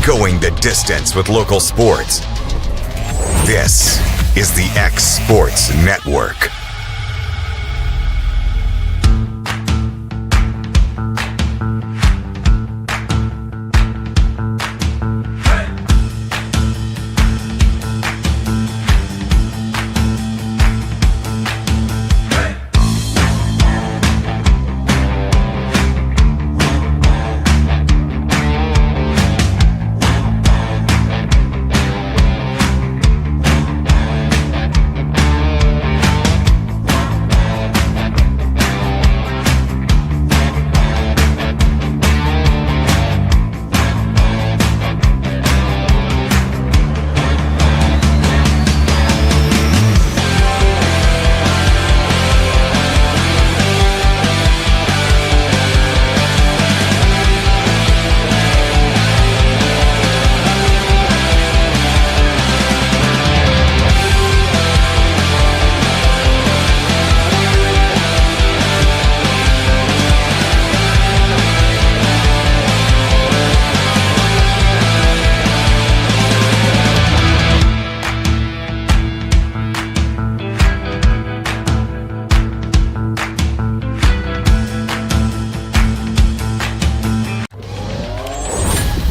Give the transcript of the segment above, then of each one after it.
Going the distance with local sports. This is the X Sports Network.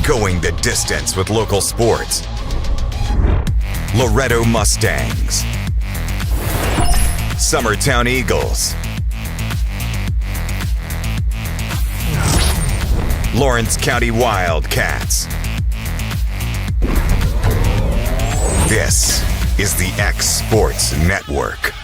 Going the distance with local sports. Loretto Mustangs. Summertown Eagles. Lawrence County Wildcats. This is the X Sports Network.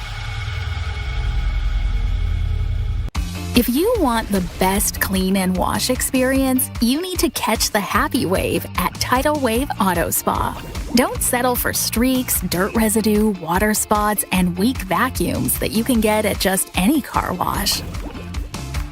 If you want the best clean and wash experience, you need to catch the happy wave at Tidal Wave Auto Spa. Don't settle for streaks, dirt residue, water spots, and weak vacuums that you can get at just any car wash.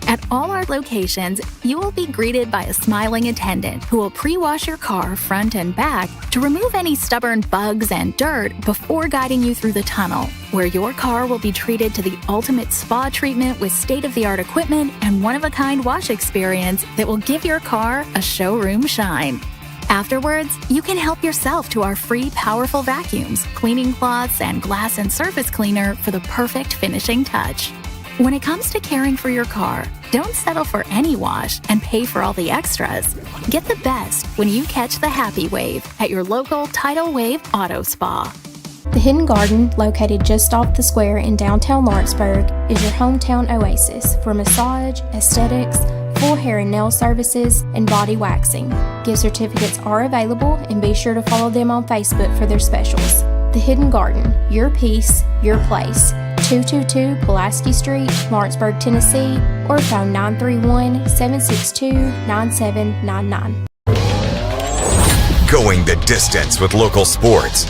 At all our locations, you will be greeted by a smiling attendant who will pre-wash your car front and back to remove any stubborn bugs and dirt before guiding you through the tunnel, where your car will be treated to the ultimate spa treatment with state-of-the-art equipment and one-of-a-kind wash experience that will give your car a showroom shine. Afterwards, you can help yourself to our free powerful vacuums, cleaning cloths, and glass and surface cleaner for the perfect finishing touch. When it comes to caring for your car, don't settle for any wash and pay for all the extras. Get the best when you catch the happy wave at your local Tidal Wave Auto Spa. The Hidden Garden, located just off the square in downtown Lawrenceburg, is your hometown oasis for massage, aesthetics, full hair and nail services, and body waxing. Gift certificates are available, and be sure to follow them on Facebook for their specials. The Hidden Garden, your peace, your place. 222 Pulaski Street, Lawrenceburg, Tennessee, or phone 931-762-9799. Going the distance with local sports.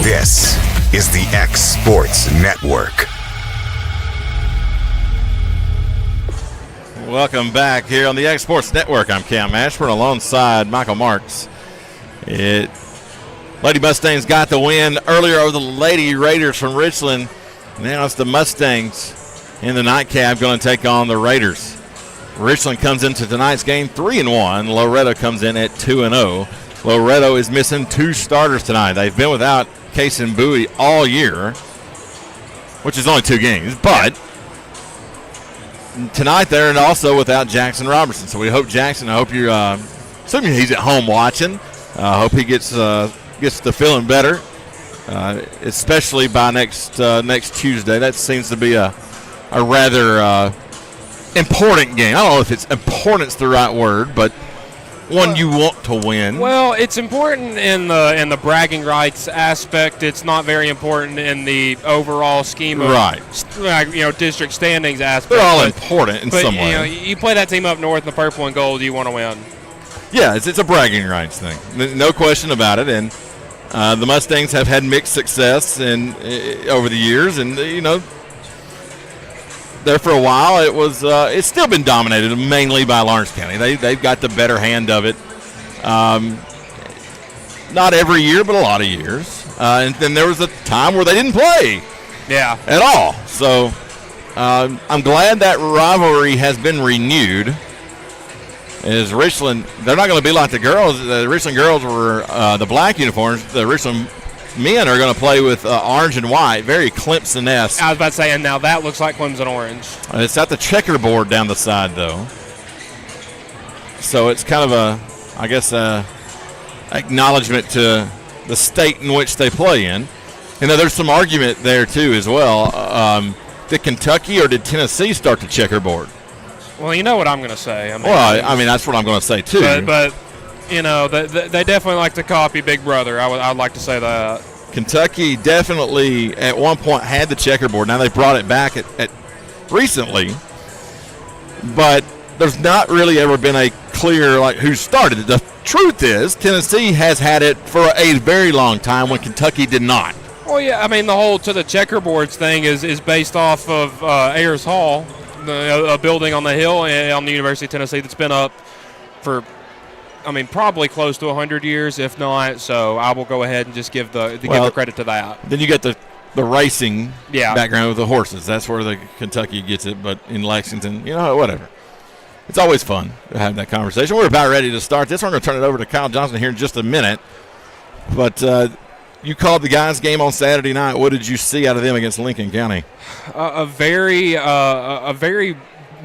This is the X Sports Network. Welcome back here on the X Sports Network. I'm Cam Ashburn alongside Michael Marks. Lady Mustangs got the win earlier over the Lady Raiders from Richland. Now it's the Mustangs in the nightcap going to take on the Raiders. Richland comes into tonight's game 3-1. Loretto comes in at 2-0. Loretto is missing two starters tonight. They've been without Case and Bowie all year, which is only 2 games. But tonight they're also without Jackson Robertson. So we hope Jackson, I hope you're assuming he's at home watching. I hope he gets to feeling better. Especially by next Tuesday. That seems to be a rather important game. I don't know if it's important's the right word, but one you want to win. Well, it's important in the bragging rights aspect. It's not very important in the overall scheme of district standings aspect. They're all important in some way. You play that team up north in the purple and gold, you want to win. Yeah, it's a bragging rights thing. No question about it. And the Mustangs have had mixed success over the years, and there for a while it's still been dominated mainly by Lawrence County. They've got the better hand of it. Not every year, but a lot of years. And then there was a time where they didn't play, at all. So I'm glad that rivalry has been renewed. is Richland. They're not going to be like the girls. The Richland girls were the black uniforms. The Richland men are going to play with orange and white, very Clemson-esque. I was about to say, and now that looks like Clemson orange. It's got the checkerboard down the side, though. So it's kind of I guess, acknowledgement to the state in which they play in. And there's some argument there, too, as well. Did Kentucky or did Tennessee start the checkerboard? Well, you know what I'm going to say. I mean, that's what I'm going to say, too. But you know, they definitely like to copy Big Brother. I'd like to say that. Kentucky definitely at one point had the checkerboard. Now they brought it back at recently, but there's not really ever been a clear who started it. The truth is Tennessee has had it for a very long time when Kentucky did not. Well, yeah, I mean the whole to the checkerboards thing is based off of Ayers Hall, a building on the hill on the University of Tennessee that's been up for, probably close to 100 years, if not. So I will go ahead and just give the credit to that. Then you get the racing yeah. background with the horses. That's where the Kentucky gets it. But in Lexington, whatever. It's always fun to have that conversation. We're about ready to start this. We're going to turn it over to Kyle Johnson here in just a minute. But you called the guys' game on Saturday night. What did you see out of them against Lincoln County? A very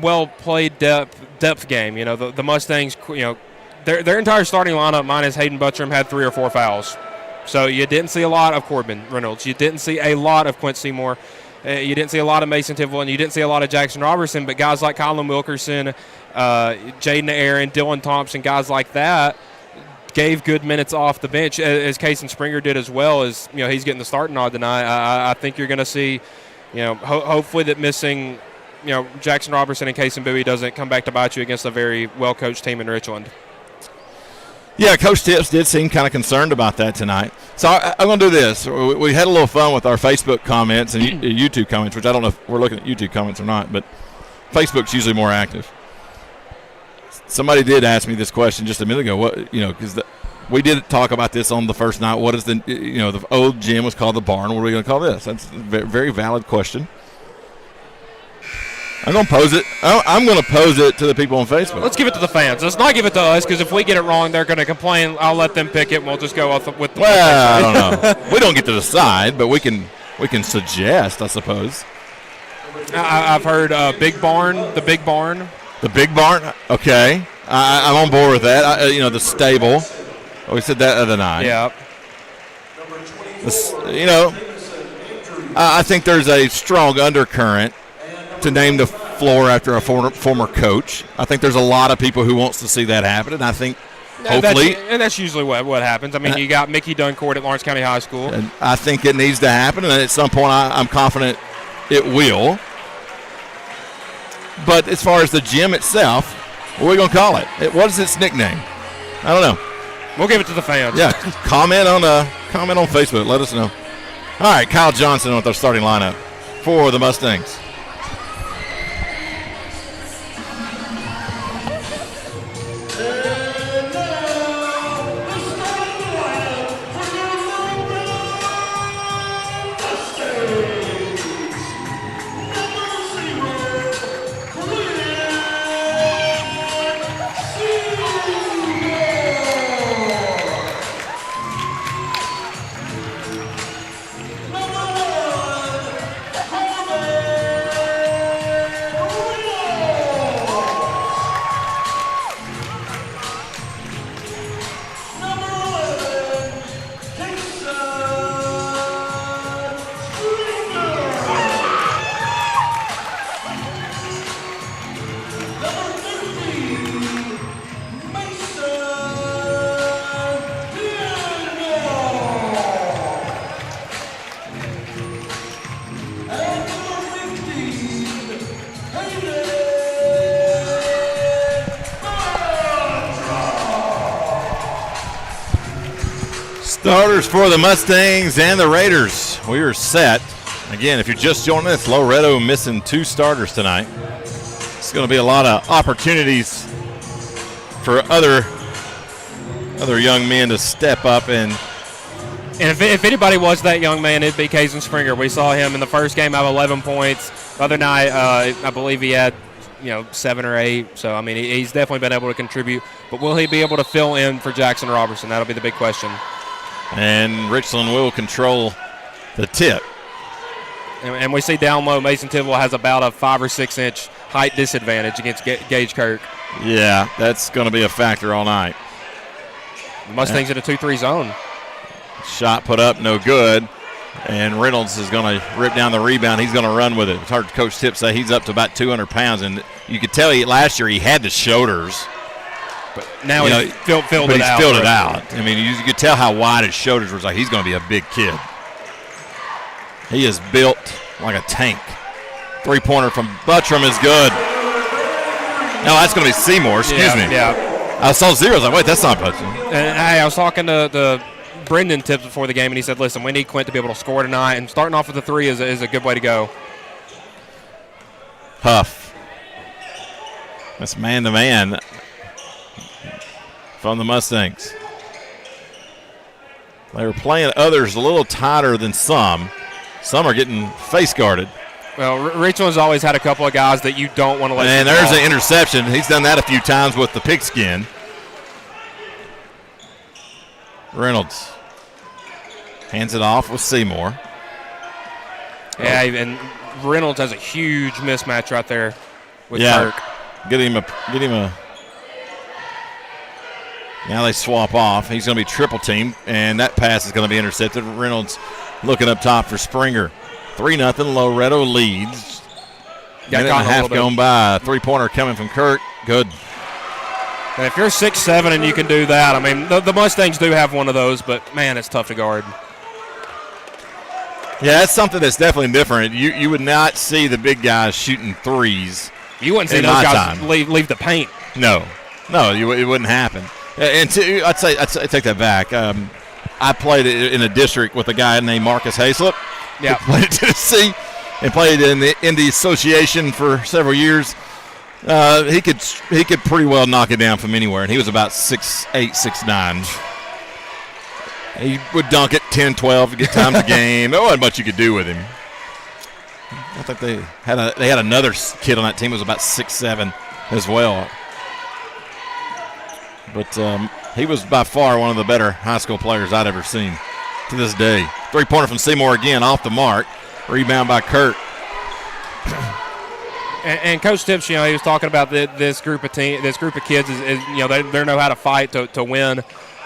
well played depth game. The Mustangs. Their entire starting lineup, minus Hayden Buttram, had 3 or 4 fouls. So you didn't see a lot of Corbin Reynolds. You didn't see a lot of Quincy Seymour. You didn't see a lot of Mason Tidwell, and you didn't see a lot of Jackson Robertson. But guys like Colin Wilkerson, Jaden Aaron, Dylan Thompson, guys like that gave good minutes off the bench, as Kason Springer did as well. As he's getting the starting nod tonight. I think you're going to see, hopefully that missing, Jackson Robertson and Kason Bowie doesn't come back to bite you against a very well-coached team in Richland. Yeah, Coach Tips did seem kind of concerned about that tonight. So I'm going to do this. We had a little fun with our Facebook comments and YouTube comments, which I don't know if we're looking at YouTube comments or not, but Facebook's usually more active. Somebody did ask me this question just a minute ago. Because we did talk about this on the first night. What is the old gym was called the Barn. What are we going to call this? That's a very valid question. I'm going to pose it. I'm going to pose it to the people on Facebook. Let's give it to the fans. Let's not give it to us, because if we get it wrong, they're going to complain. I'll let them pick it, and we'll just go off with the. Well, I don't know. We don't get to decide, but we can suggest, I suppose. I've heard Big Barn, the Big Barn. The Big Barn. Okay, I'm on board with that. The stable. We said that the other night. Yeah. I think there's a strong undercurrent to name the floor after a former coach. I think there's a lot of people who wants to see that happen, and I think hopefully. That's usually what happens. You got Mickey Duncourt at Lawrence County High School. And I think it needs to happen, and at some point I'm confident it will. But as far as the gym itself, what are we going to call it? What is its nickname? I don't know. We'll give it to the fans. Yeah, comment on Facebook. Let us know. All right, Kyle Johnson with our starting lineup for the Mustangs. Starters for the Mustangs and the Raiders. We are set. Again, if you're just joining us, Loretto missing 2 starters tonight. It's going to be a lot of opportunities for other young men to step up and if anybody was that young man, it'd be Kason Springer. We saw him in the first game have 11 points. The other night, I believe he had 7 or 8. So, I mean, he's definitely been able to contribute. But will he be able to fill in for Jackson Robertson? That'll be the big question. And Richland will control the tip. And we see down low, Mason Tidwell has about a 5 or 6 inch height disadvantage against Gage Kirk. Yeah, that's going to be a factor all night. The Mustangs in a 2-3 zone. Shot put up, no good. And Reynolds is going to rip down the rebound. He's going to run with it. It's hard to Coach Tip say he's up to about 200 pounds. And you could tell last year he had the shoulders. But now he's filled it out. Filled it out. I mean, you could tell how wide his shoulders were. Like he's going to be a big kid. He is built like a tank. Three-pointer from Buttram is good. No, that's going to be Seymour. Excuse me. Yeah. I saw zeros. Like, wait, that's not Buttram. And I was talking to Brendan Tips before the game, and he said, listen, we need Quint to be able to score tonight, and starting off with a 3 is a good way to go. Huff. That's man-to-man from the Mustangs. They were playing others a little tighter than some. Some are getting face guarded. Well, Richland's always had a couple of guys that you don't want to let. And there's an interception. He's done that a few times with the pigskin. Reynolds hands it off with Seymour. Yeah, and Reynolds has a huge mismatch right there with Kirk. Get him a. Now they swap off. He's going to be triple teamed, and that pass is going to be intercepted. Reynolds looking up top for Springer. 3-0. Loretto leads. Minute and a half going by. A three-pointer coming from Kirk. Good. And if you're 6'7" and you can do that, I mean, the Mustangs do have one of those, but, man, it's tough to guard. Yeah, that's something that's definitely different. You would not see the big guys shooting threes. You wouldn't see those guys leave the paint. No, it wouldn't happen. And I'd take that back. I played in a district with a guy named Marcus Hayslip. Yeah, played at Tennessee and played in the association for several years. He could pretty well knock it down from anywhere, and he was about 6'8", 6'9". He would dunk it 10, 12 to get times a game. There wasn't much you could do with him. I think they had another kid on that team who was about 6'7" as well. But he was by far one of the better high school players I'd ever seen to this day. Three-pointer from Seymour again, off the mark. Rebound by Kirk. And Coach Tips, he was talking about this group of kids is they know how to fight to win.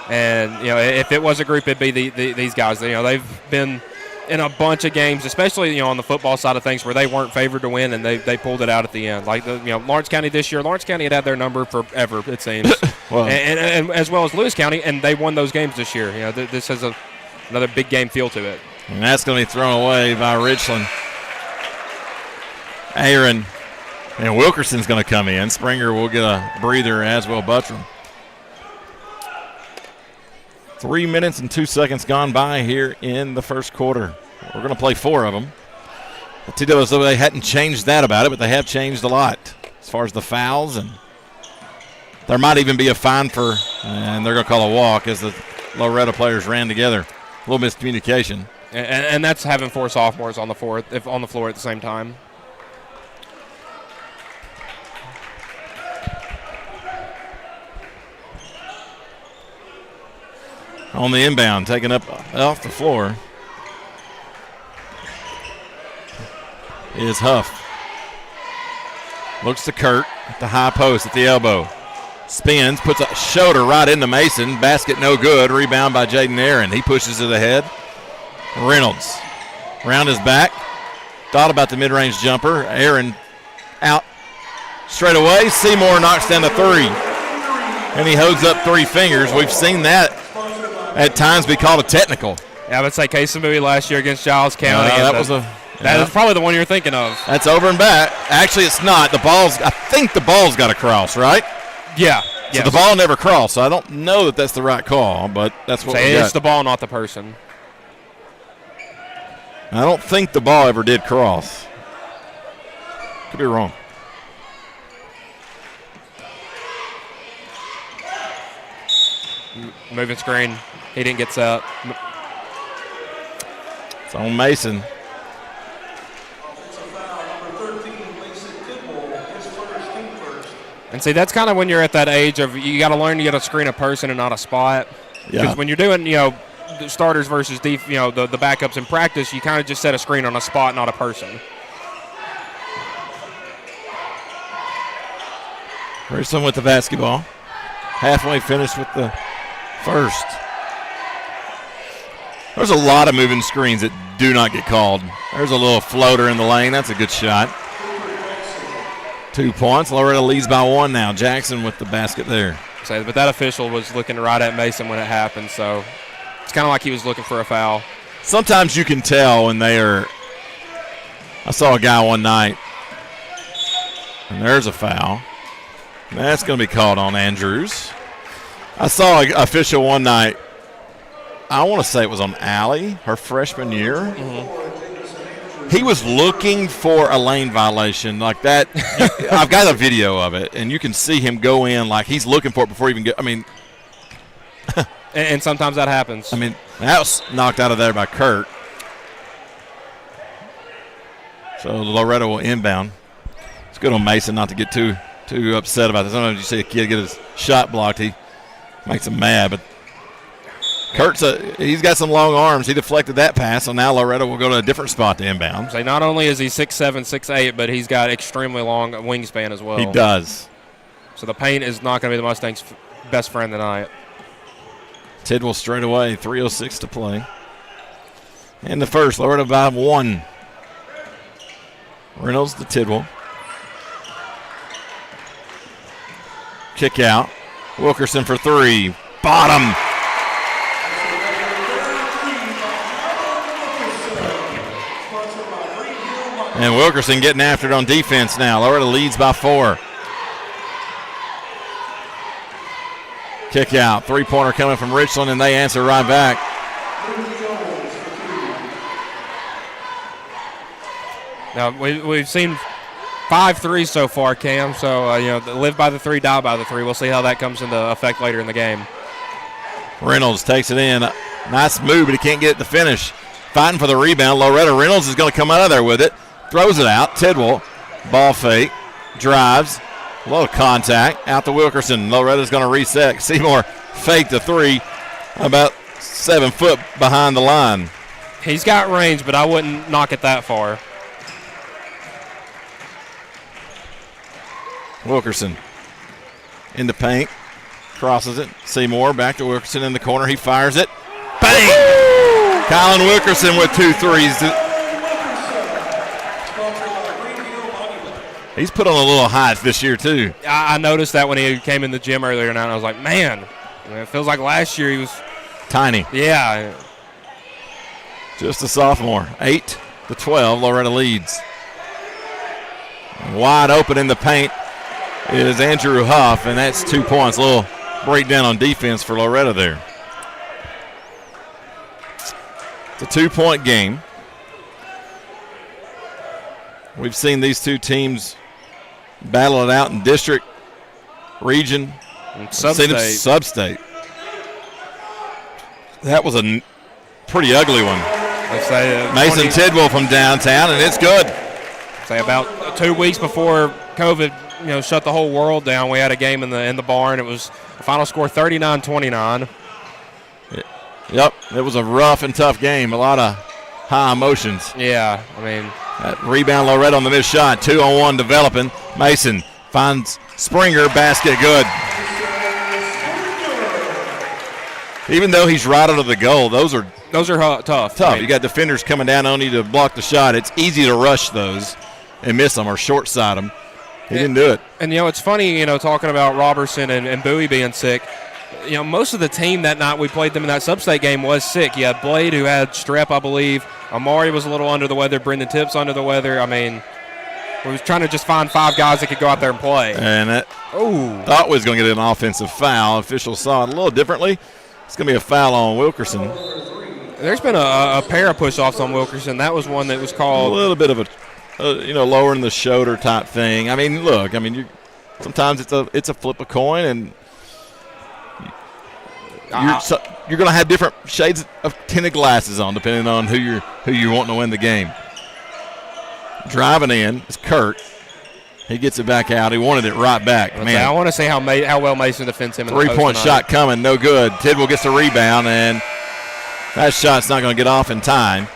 And if it was a group, it'd be these guys. They've been in a bunch of games, especially on the football side of things, where they weren't favored to win, and they pulled it out at the end. Like Lawrence County this year, Lawrence County had their number forever, it seems, well, and as well as Lewis County, and they won those games this year. This has another big game feel to it. And that's going to be thrown away by Richland. Aaron and Wilkerson's going to come in. Springer will get a breather, as will Buttram. 3 minutes and 2 seconds gone by here in the first quarter. We're going to play 4 of them. They hadn't changed that about it, but they have changed a lot as far as the fouls. And there might even be a fine and they're going to call a walk as the Loretto players ran together. A little miscommunication. And that's having 4 sophomores on the floor at the same time. On the inbound, taken up off the floor is Huff. Looks to Kurt at the high post at the elbow. Spins, puts a shoulder right into Mason. Basket no good. Rebound by Jaden Aaron. He pushes it ahead. Reynolds round his back. Thought about the mid-range jumper. Aaron out straight away. Seymour knocks down the 3. And he holds up 3 fingers. We've seen that at times be called a technical. Yeah, I would say Case Bowie last year against Giles County. That is probably the one you're thinking of. That's over and back. Actually, it's not. I think the ball's got to cross, right? Yeah. So the ball never crossed, so I don't know that that's the right call, but that's what we got. It's the ball, not the person. I don't think the ball ever did cross. Could be wrong. Moving screen. He didn't get set. It's on Mason. And see, that's kind of when you're at that age of you got to learn you got to screen a person and not a spot. Because when you're doing, the starters versus the backups in practice, you kind of just set a screen on a spot, not a person. Richland with the basketball. Halfway finished with the first. There's a lot of moving screens that do not get called. There's a little floater in the lane. That's a good shot. 2 points. Loretto leads by 1 now. Jackson with the basket there. But that official was looking right at Mason when it happened, so it's kind of like he was looking for a foul. Sometimes you can tell when they are. I saw a guy one night, and there's a foul. That's going to be called on Andrews. I saw an official one night. I want to say it was on Allie, her freshman year. Mm-hmm. He was looking for a lane violation like that. I've got a video of it, and you can see him go in like he's looking for it before he even get. I mean, and sometimes that happens. I mean, that was knocked out of there by Kurt. So Loretto will inbound. It's good on Mason not to get too upset about this. Sometimes you see a kid get his shot blocked, he makes him mad. But he's got some long arms. He deflected that pass, so now Loretto will go to a different spot to inbound. So not only is he 6'7", 6'8", but he's got extremely long wingspan as well. He does. So the paint is not going to be the Mustangs' best friend tonight. Tidwell straight away, 3:06 to play. In the first, Loretto by 1. Reynolds to Tidwell. Kick out. Wilkerson for 3. Bottom. And Wilkerson getting after it on defense now. Loretto leads by 4. Kick out. 3-pointer coming from Richland, and they answer right back. Now, we've seen 5 threes so far, Cam. So, live by the 3, die by the 3. We'll see how that comes into effect later in the game. Reynolds takes it in. Nice move, but he can't get it to finish. Fighting for the rebound. Loretto. Reynolds is going to come out of there with it. Throws it out. Tidwell. Ball fake. Drives. A little contact. Out to Wilkerson. Loretto's going to reset. Seymour faked the 3. About 7 foot behind the line. He's got range, but I wouldn't knock it that far. Wilkerson in the paint. Crosses it. Seymour back to Wilkerson in the corner. He fires it. Bang! Woo! Colin Wilkerson with 2 threes. He's put on a little height this year, too. I noticed that when he came in the gym earlier tonight. I was like, man, it feels like last year he was tiny. Yeah. Just a sophomore. 8-12. Loretto leads. Wide open in the paint is Andrew Huff, and that's 2 points. A little breakdown on defense for Loretto there. It's a 2-point game. We've seen these two teams battle it out in district, region, and sub-state. That was a pretty ugly one. Mason Tidwell from downtown, and it's good. Say about 2 weeks before COVID, shut the whole world down. We had a game in the barn. It was the final score 39-29. Yep, it was a rough and tough game. A lot of high emotions. Yeah, I mean. That rebound, Loretto on the missed shot. 2-on-1 developing. Mason finds Springer, basket good. Even though he's right under the goal, those are tough. I mean, you got defenders coming down on you to block the shot. It's easy to rush those and miss them or short side them. He didn't do it. And, it's funny, talking about Robertson and Bowie being sick. Most of the team that night we played them in that sub-state game was sick. You had Blade, who had strep, I believe. Amari was a little under the weather. Brendan Tips under the weather. I mean, we was trying to just find 5 guys that could go out there and play. And that thought was going to get an offensive foul. Officials saw it a little differently. It's going to be a foul on Wilkerson. There's been a pair of push-offs on Wilkerson. That was one that was called. A little bit of a lowering the shoulder type thing. I mean, look, sometimes it's a flip a coin, and you're going to have different shades of tinted glasses on depending on who you're wanting to win the game. Driving in is Kurt. He gets it back out. He wanted it right back. Man, I want to see how well Mason defends him in the post three-point tonight. shot coming, no good. Tidwell gets the rebound, and that shot's not going to get off in time.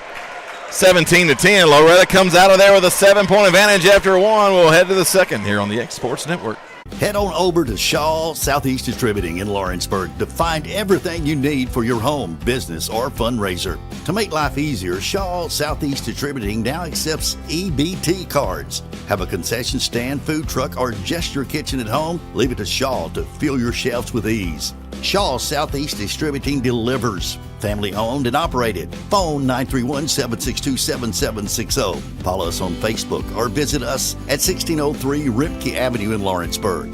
17-10. Loretto comes out of there with a 7-point advantage after one. We'll head to the second here on the X Sports Network. Head on over to Shaw Southeast Distributing in Lawrenceburg to find everything you need for your home, business, or fundraiser. To make life easier, Shaw Southeast Distributing now accepts EBT cards. Have a concession stand, food truck, or just your kitchen at home? Leave it to Shaw to fill your shelves with ease. Shaw Southeast Distributing delivers. Family owned and operated. Phone 931-762-7760. Follow us on Facebook or visit us at 1603 Ripke Avenue in Lawrenceburg.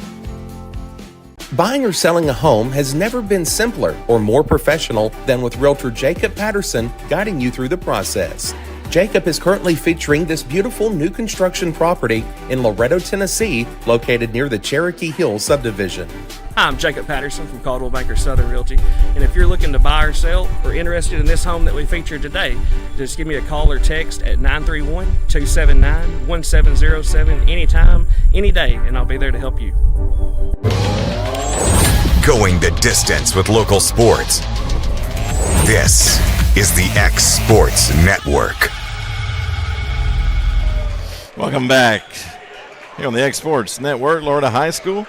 Buying or selling a home has never been simpler or more professional than with Realtor Jacob Patterson guiding you through the process. Jacob is currently featuring this beautiful new construction property in Loretto, Tennessee, located near the Cherokee Hills subdivision. Hi, I'm Jacob Patterson from Caldwell Banker Southern Realty, and if you're looking to buy or sell or interested in this home that we featured today, just give me a call or text at 931-279-1707 anytime, any day, and I'll be there to help you. Going the distance with local sports. This is the X Sports Network. Welcome back here on the X Sports Network. Loretto High School.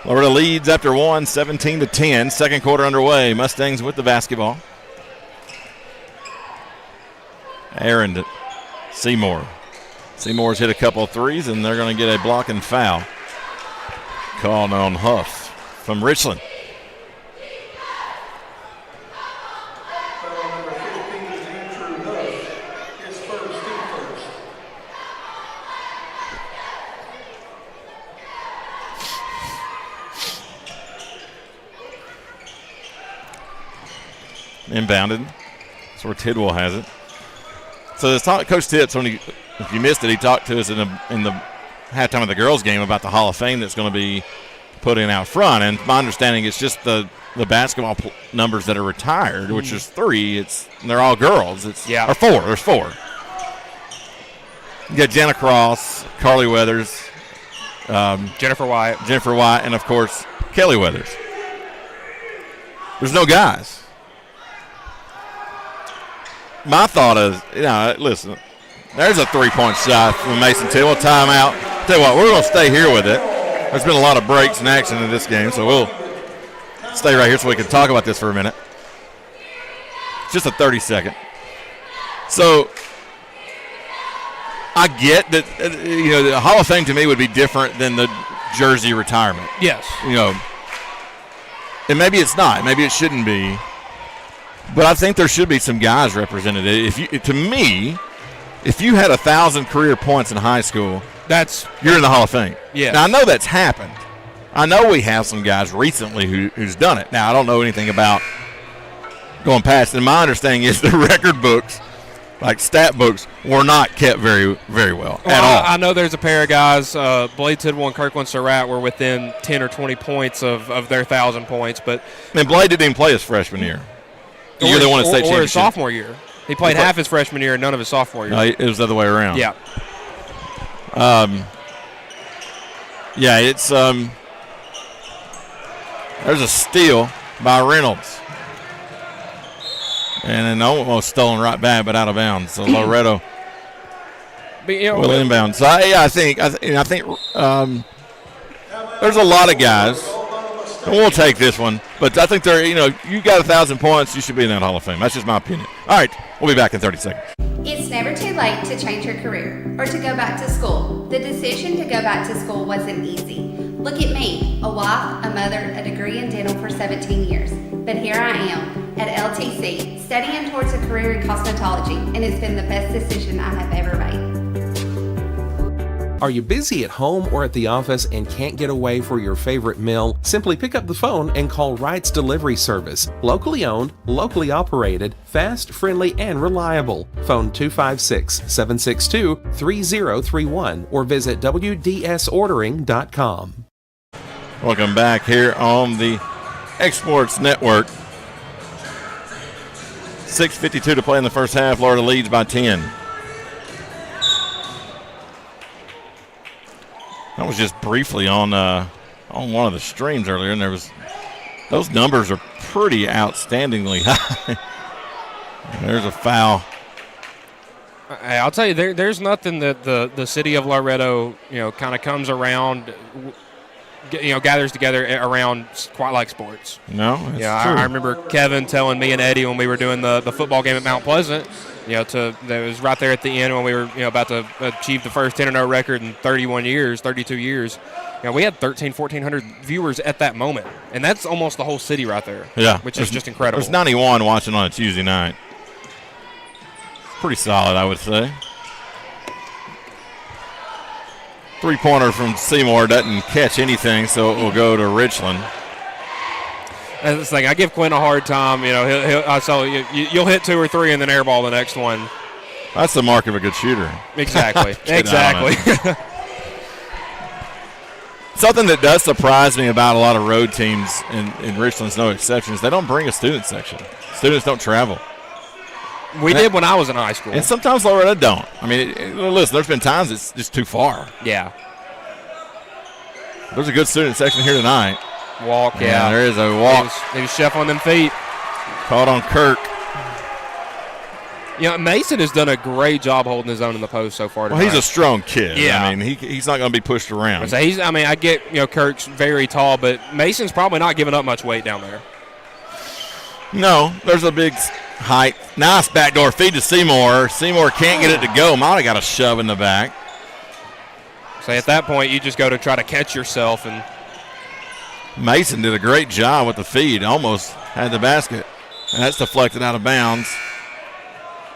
Loretto leads after one, 17-10. Second quarter underway. Mustangs with the basketball. Aaron to Seymour. Seymour's hit a couple of threes, and they're going to get a block and foul. Called on Huff from Richland. Inbounded. That's where Tidwell has it. So Coach Tips, if you missed it, he talked to us in the halftime of the girls' game about the Hall of Fame that's going to be put in out front. And my understanding is just the basketball numbers that are retired, which is 3. They're all girls. Or 4. There's 4. You got Jenna Cross, Carly Weathers, Jennifer White, and of course Kelly Weathers. There's no guys. My thought is, listen, there's a 3-point shot from Mason Tidwell. Timeout. Tell you what, we're going to stay here with it. There's been a lot of breaks and action in this game, so we'll stay right here so we can talk about this for a minute. Just a 30-second. So I get that, the Hall of Fame to me would be different than the jersey retirement. Yes. And maybe it's not. Maybe it shouldn't be. But I think there should be some guys represented. To me, if you had 1,000 career points in high school, you're in the Hall of Fame. Yeah. Now I know that's happened. I know we have some guys recently who's done it. Now I don't know anything about going past. And my understanding is the record books, like stat books, were not kept very, very well at all. I know there's a pair of guys, Blade Tidwell and Kirkland Surratt, were within 10 or 20 points of their 1,000 points. But Blade didn't even play his freshman year. The year they won a state championship. Or his sophomore year. He played half his freshman year and none of his sophomore year. No, it was the other way around. Yeah. It's there's a steal by Reynolds. And then almost stolen right back, but out of bounds. So Loretto will inbound. So I think there's a lot of guys. And we'll take this one, but I think you got 1,000 points, you should be in that Hall of Fame. That's just my opinion. All right, we'll be back in 30 seconds. It's never too late to change your career or to go back to school. The decision to go back to school wasn't easy. Look at me, a wife, a mother, a degree in dental for 17 years. But here I am at LTC, studying towards a career in cosmetology, and it's been the best decision I have ever made. Are you busy at home or at the office and can't get away for your favorite meal? Simply pick up the phone and call Wright's Delivery Service. Locally owned, locally operated, fast, friendly, and reliable. Phone 256-762-3031 or visit WDSordering.com. Welcome back here on the Exports Network. 6:52 to play in the first half. Florida leads by 10. I was just briefly on one of the streams earlier, and those numbers are pretty outstandingly high. There's a foul. Hey, I'll tell you, there's nothing that the city of Loretto, kind of comes around, gathers together around quite like sports. No, that's true. I remember Kevin telling me and Eddie when we were doing the football game at Mount Pleasant, that was right there at the end when we were about to achieve the first 10-0 record in 32 years. We had 1,400 viewers at that moment, and that's almost the whole city right there. Yeah, which is just incredible. There's 91 watching on a Tuesday night. Pretty solid, I would say. Three-pointer from Seymour doesn't catch anything, so it will go to Richland. That's the thing. I give Quinn a hard time. You'll hit 2 or 3 and then airball the next one. That's the mark of a good shooter. Exactly. Exactly. Something that does surprise me about a lot of road teams, and Richland's no exception, is they don't bring a student section. Students don't travel. We did when I was in high school. And sometimes Loretto don't. I mean, listen, there's been times it's just too far. Yeah. There's a good student section here tonight. Walk, yeah. There is a walk. He was shuffling them feet. Caught on Kirk. Mason has done a great job holding his own in the post so far tonight. Well, he's a strong kid. Yeah. I mean, he's not going to be pushed around. So I get, Kirk's very tall, but Mason's probably not giving up much weight down there. No, there's a big height. Nice backdoor feed to Seymour. Seymour can't get it to go. Might have got a shove in the back. So at that point, you just go to try to catch yourself. And Mason did a great job with the feed. Almost had the basket. And that's deflected out of bounds.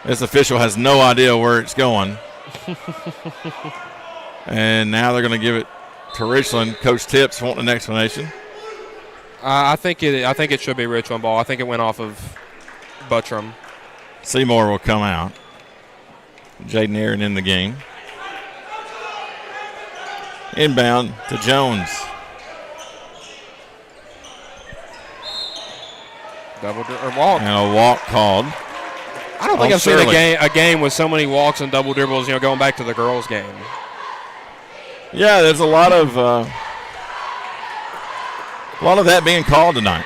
This official has no idea where it's going. And now they're going to give it to Richland. Coach Tips wanting an explanation. I think it should be Richland ball. I think it went off of Buttram. Seymour will come out. Jaden Aaron in the game. Inbound to Jones. Walk. And a walk called. I don't think I've seen a game with so many walks and double dribbles, going back to the girls' game. Yeah, there's a lot of that being called tonight.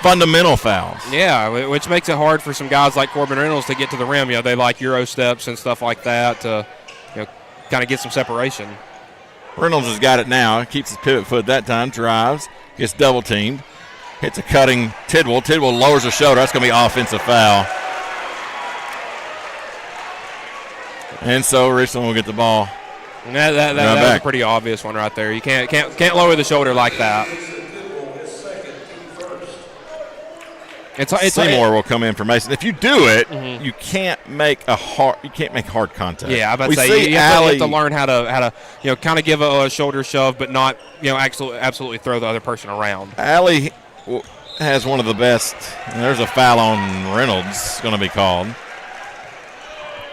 Fundamental fouls. Yeah, which makes it hard for some guys like Corbin Reynolds to get to the rim. They like Euro steps and stuff like that to, kind of get some separation. Reynolds has got it now. Keeps his pivot foot that time. Drives. Gets double teamed. Hits a cutting Tidwell. Tidwell lowers the shoulder. That's going to be offensive foul. And so Richland will get the ball. That was a pretty obvious one right there. You can't lower the shoulder like that. Seymour will come in for Mason. If you do it, you can't make hard contact. Yeah, I'm about to say you have to learn how to kind of give a shoulder shove, but not absolutely throw the other person around. Allie has one of the best. And there's a foul on Reynolds going to be called.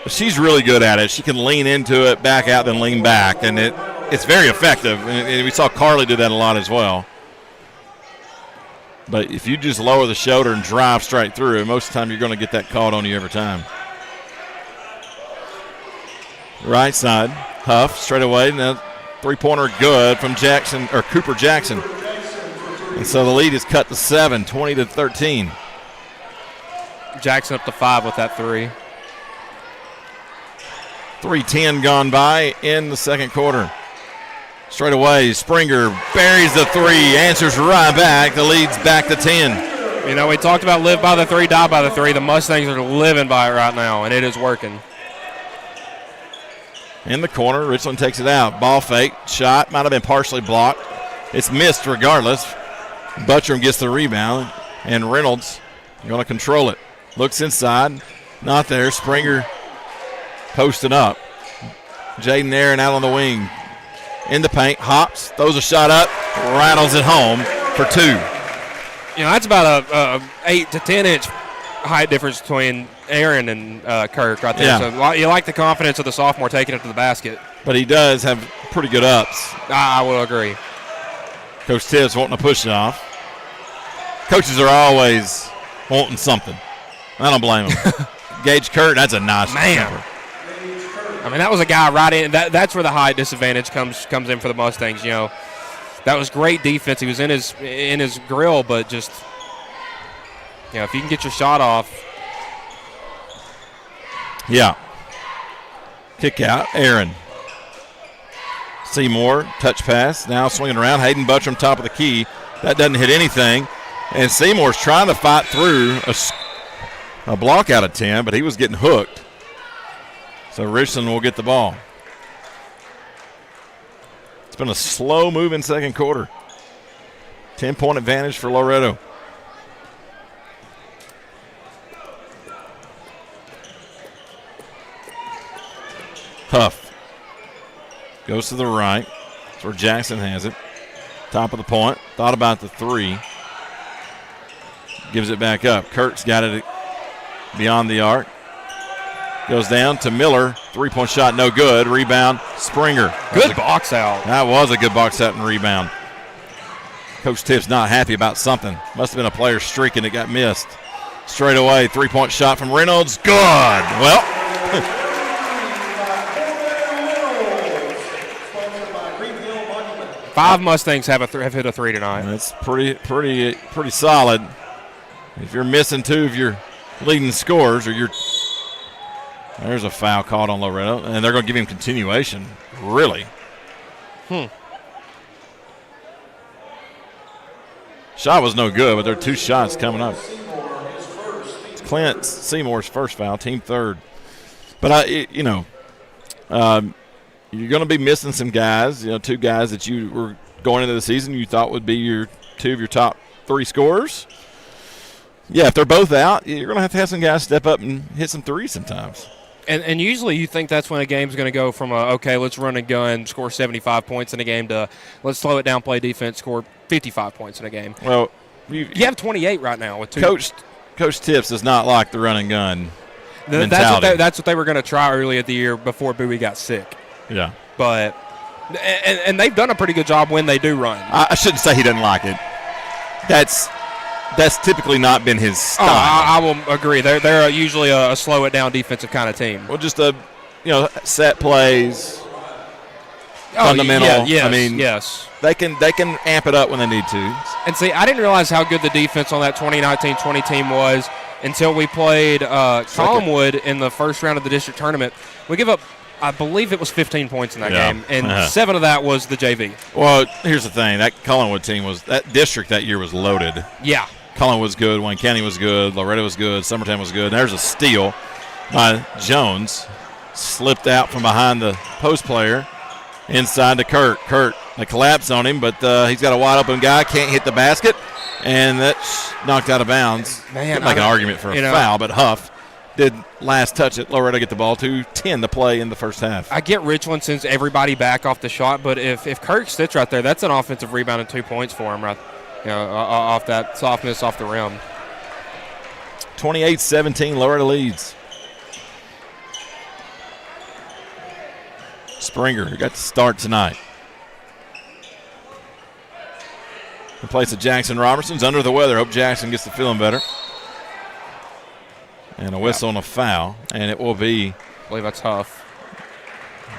But she's really good at it. She can lean into it, back out, then lean back, and it's very effective. And we saw Carly do that a lot as well. But if you just lower the shoulder and drive straight through, most of the time you're going to get that called on you every time. Right side, Huff straight away. Now three-pointer good from Cooper Jackson. And so the lead is cut to 7, 20-13. Jackson up to 5 with that three. 3:10 gone by in the second quarter. Straight away, Springer buries the three, answers right back. The lead's back to 10. We talked about live by the three, die by the three. The Mustangs are living by it right now, and it is working. In the corner, Richland takes it out. Ball fake, shot, might have been partially blocked. It's missed regardless. Buttram gets the rebound, and Reynolds going to control it. Looks inside, not there. Springer posted up. Jaden Aaron out on the wing. In the paint, hops, throws a shot up, rattles it home for 2. That's about a 8 to 10 inch height difference between Aaron and Kirk right there. Yeah. So you like the confidence of the sophomore taking it to the basket. But he does have pretty good ups. I will agree. Coach Tibbs wanting to push it off. Coaches are always wanting something. I don't blame him. Gage Kurt, that's a nice man. Number. I mean, that was a guy right in. That's where the height disadvantage comes in for the Mustangs. That was great defense. He was in his grill, but just if you can get your shot off. Yeah. Kick out, Aaron. Seymour, touch pass, now swinging around. Hayden Buttram, top of the key. That doesn't hit anything. And Seymour's trying to fight through a block out of 10, but he was getting hooked. So Richland will get the ball. It's been a slow-moving second quarter. 10-point advantage for Loretto. Huff goes to the right. That's where Jackson has it. Top of the point. Thought about the three. Gives it back up. Kurt's got it beyond the arc. Goes down to Miller. Three-point shot, no good. Rebound, Springer. Good box out. That was a good box out and rebound. Coach Tibbs not happy about something. Must have been a player streaking that got missed. Straight away, three-point shot from Reynolds. Good. Well. Five Mustangs have hit a three tonight. That's pretty solid. If you're missing two of your leading scorers, there's a foul called on Loretto, and they're going to give him continuation. Really? Shot was no good, but there are two shots coming up. It's Clint Seymour's first foul, team third. But you're going to be missing some guys. Two guys that you were going into the season you thought would be two of your top three scorers. Yeah, if they're both out, you're going to have some guys step up and hit some threes sometimes. And usually you think that's when a game's going to go from let's run a gun, score 75 points in a game, to let's slow it down, play defense, score 55 points in a game. Well, you have 28 right now with two. Coach Tips does not like the run and gun mentality. That's what they were going to try early at the year before Bowie got sick. Yeah. But and they've done a pretty good job when they do run. I shouldn't say he doesn't like it. That's typically not been his style. I will agree. They're usually a slow it down defensive kind of team. Well, just set plays, fundamental. Yeah, yes, I mean, yes. They can amp it up when they need to. And see, I didn't realize how good the defense on that 2019-20 team was until we played Collinwood in the first round of the district tournament. We give up, I believe it was 15 points in that game, and 7 of that was the JV. Well, here's the thing. That Collinwood team that district that year was loaded. Yeah. Collinwood was good. Wayne County was good. Loretto was good. Summertown was good. And there's a steal by Jones. Slipped out from behind the post player inside to Kurt. Kurt, they collapse on him, but he's got a wide open guy. Can't hit the basket, and that's knocked out of bounds. Man, could make an argument for a foul, but Huff did last touch it. Loretto get the ball. 2:10 to play in the first half. I get Richland sends everybody back off the shot, but if Kirk sits right there, that's an offensive rebound and 2 points for him, right? Off that softness off the rim. 28-17, Loretto leads. Springer got the start tonight. In place of Jackson Robertson's under the weather. Hope Jackson gets to feeling better. And a whistle and a foul, and it will be. I believe that's Huff.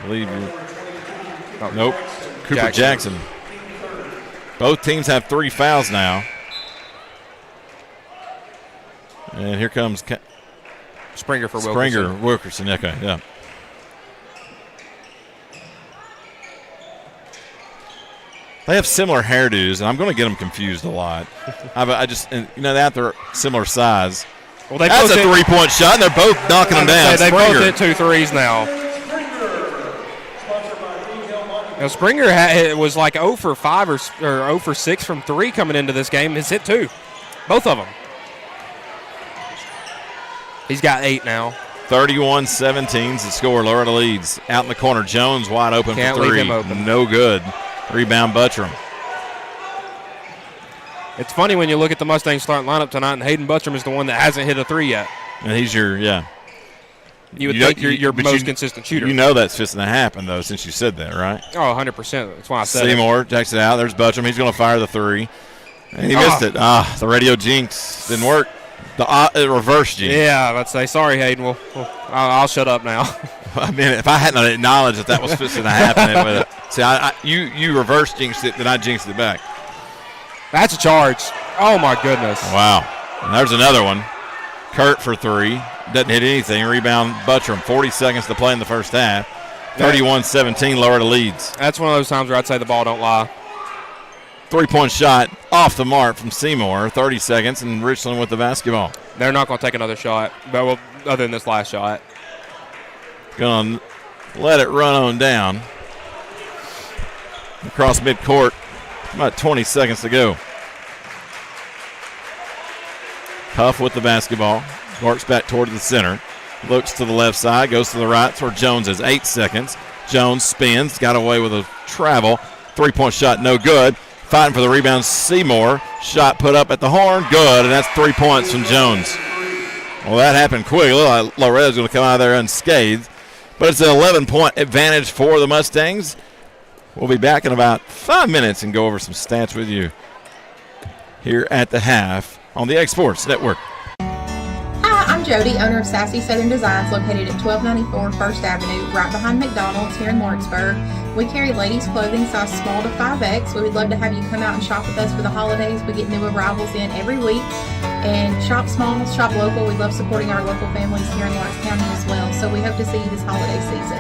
Nope. Cooper Jackson. Both teams have 3 fouls now. And here comes Springer for Wilkerson. Springer, Wilkerson, okay, yeah. They have similar hairdos, and I'm going to get them confused a lot. They're similar size. Well, that's a 3-point shot, and they're both knocking them down. They both hit 2 threes now. Springer was like 0 for 5 or 0 for 6 from 3 coming into this game. He's hit 2, both of them. He's got 8 now. 31-17 is the score. Loretto leads. Out in the corner, Jones wide open Can't for 3. leave him open. No good. Rebound, Buttram. It's funny when you look at the Mustangs starting lineup tonight, and Hayden Buttram is the one that hasn't hit a 3 yet. And he's your. You would think your most consistent shooter. You know that's fixing to happen, though, since you said that, right? Oh, 100%. That's why I said Seymour takes it out. There's Buttram. He's going to fire the 3. And he missed it. The radio jinx didn't work. The reverse jinx. Yeah, let's say, sorry, Hayden. I'll shut up now. I mean, if I hadn't acknowledged that was supposed to happen, it would have. See, you reverse jinxed it, then I jinxed it back. That's a charge. Oh, my goodness. Wow. And there's another one. Kurt for three. Doesn't hit anything. Rebound, Buttram. 40 seconds to play in the first half. 31-17, Loretto leads. That's one of those times where I'd say the ball don't lie. Three-point shot off the mark from Seymour. 30 seconds, and Richland with the basketball. They're not going to take another shot, but other than this last shot. Going to let it run on down. Across midcourt. About 20 seconds to go. Huff with the basketball. Works back toward the center. Looks to the left side. Goes to the right where Jones is. 8 seconds. Jones spins. Got away with a travel. Three-point shot, no good. Fighting for the rebound, Seymour. Shot put up at the horn. Good, and that's 3 points from Jones. Well, that happened quick. It looked like Loretto's going to come out of there unscathed. But it's an 11-point advantage for the Mustangs. We'll be back in about 5 minutes and go over some stats with you here at the half on the X Sports Network. Hi, I'm Jody, owner of Sassy Southern Designs, located at 1294 First Avenue, right behind McDonald's here in Lawrenceburg. We carry ladies' clothing size small to 5X. We would love to have you come out and shop with us for the holidays. We get new arrivals in every week. And shop small, shop local. We love supporting our local families here in Lawrence County as well. So we hope to see you this holiday season.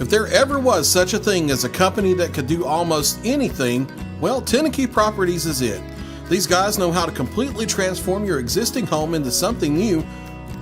If there ever was such a thing as a company that could do almost anything, well, Teneke Properties is it. These guys know how to completely transform your existing home into something new,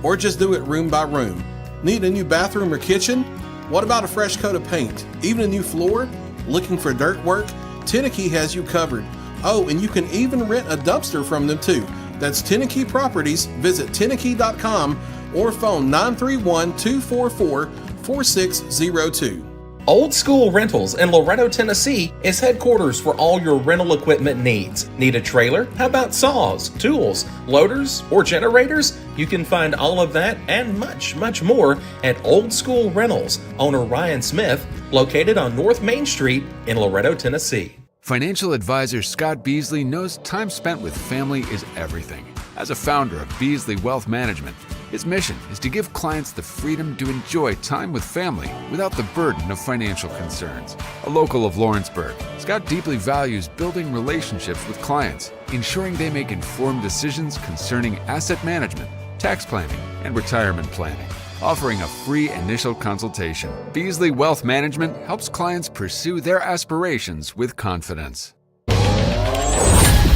or just do it room by room. Need a new bathroom or kitchen? What about a fresh coat of paint? Even a new floor? Looking for dirt work? Teneke has you covered. Oh, and you can even rent a dumpster from them too. That's Teneke Properties. Visit Teneke.com or phone 931-244-4602. Old School Rentals in Loretto, Tennessee is headquarters for all your rental equipment needs. Need a trailer? How about saws, tools, loaders, or generators? You can find all of that and much, much more at Old School Rentals. Owner Ryan Smith, located on North Main Street in Loretto, Tennessee. Financial advisor Scott Beasley knows time spent with family is everything. As a founder of Beasley Wealth Management, his mission is to give clients the freedom to enjoy time with family without the burden of financial concerns. A local of Lawrenceburg, Scott deeply values building relationships with clients, ensuring they make informed decisions concerning asset management, tax planning, and retirement planning. Offering a free initial consultation, Beasley Wealth Management helps clients pursue their aspirations with confidence.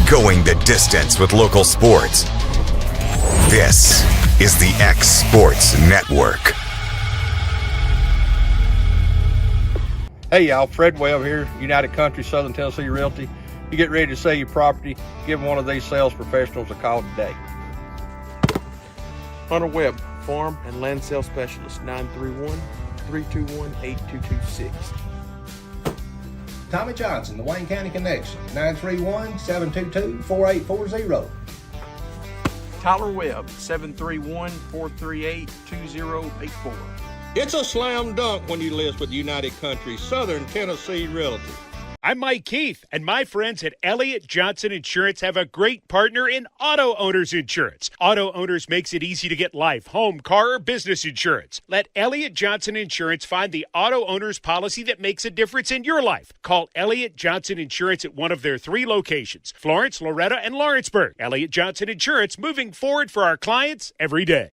Going the distance with local sports. This is the X Sports Network. Hey y'all, Fred Webb here, United Country Southern Tennessee Realty. You get ready to sell your property, give one of these sales professionals a call today. Hunter Webb, Farm and Land Sales Specialist, 931-321-8226. Tommy Johnson, the Wayne County Connection, 931-722-4840. Tyler Webb, 731-438-2084. It's a slam dunk when you list with United Country Southern Tennessee Realty. I'm Mike Keith, and my friends at Elliott Johnson Insurance have a great partner in Auto Owners Insurance. Auto Owners makes it easy to get life, home, car, or business insurance. Let Elliott Johnson Insurance find the Auto Owners policy that makes a difference in your life. Call Elliott Johnson Insurance at one of their 3 locations, Florence, Loretto, and Lawrenceburg. Elliott Johnson Insurance, moving forward for our clients every day.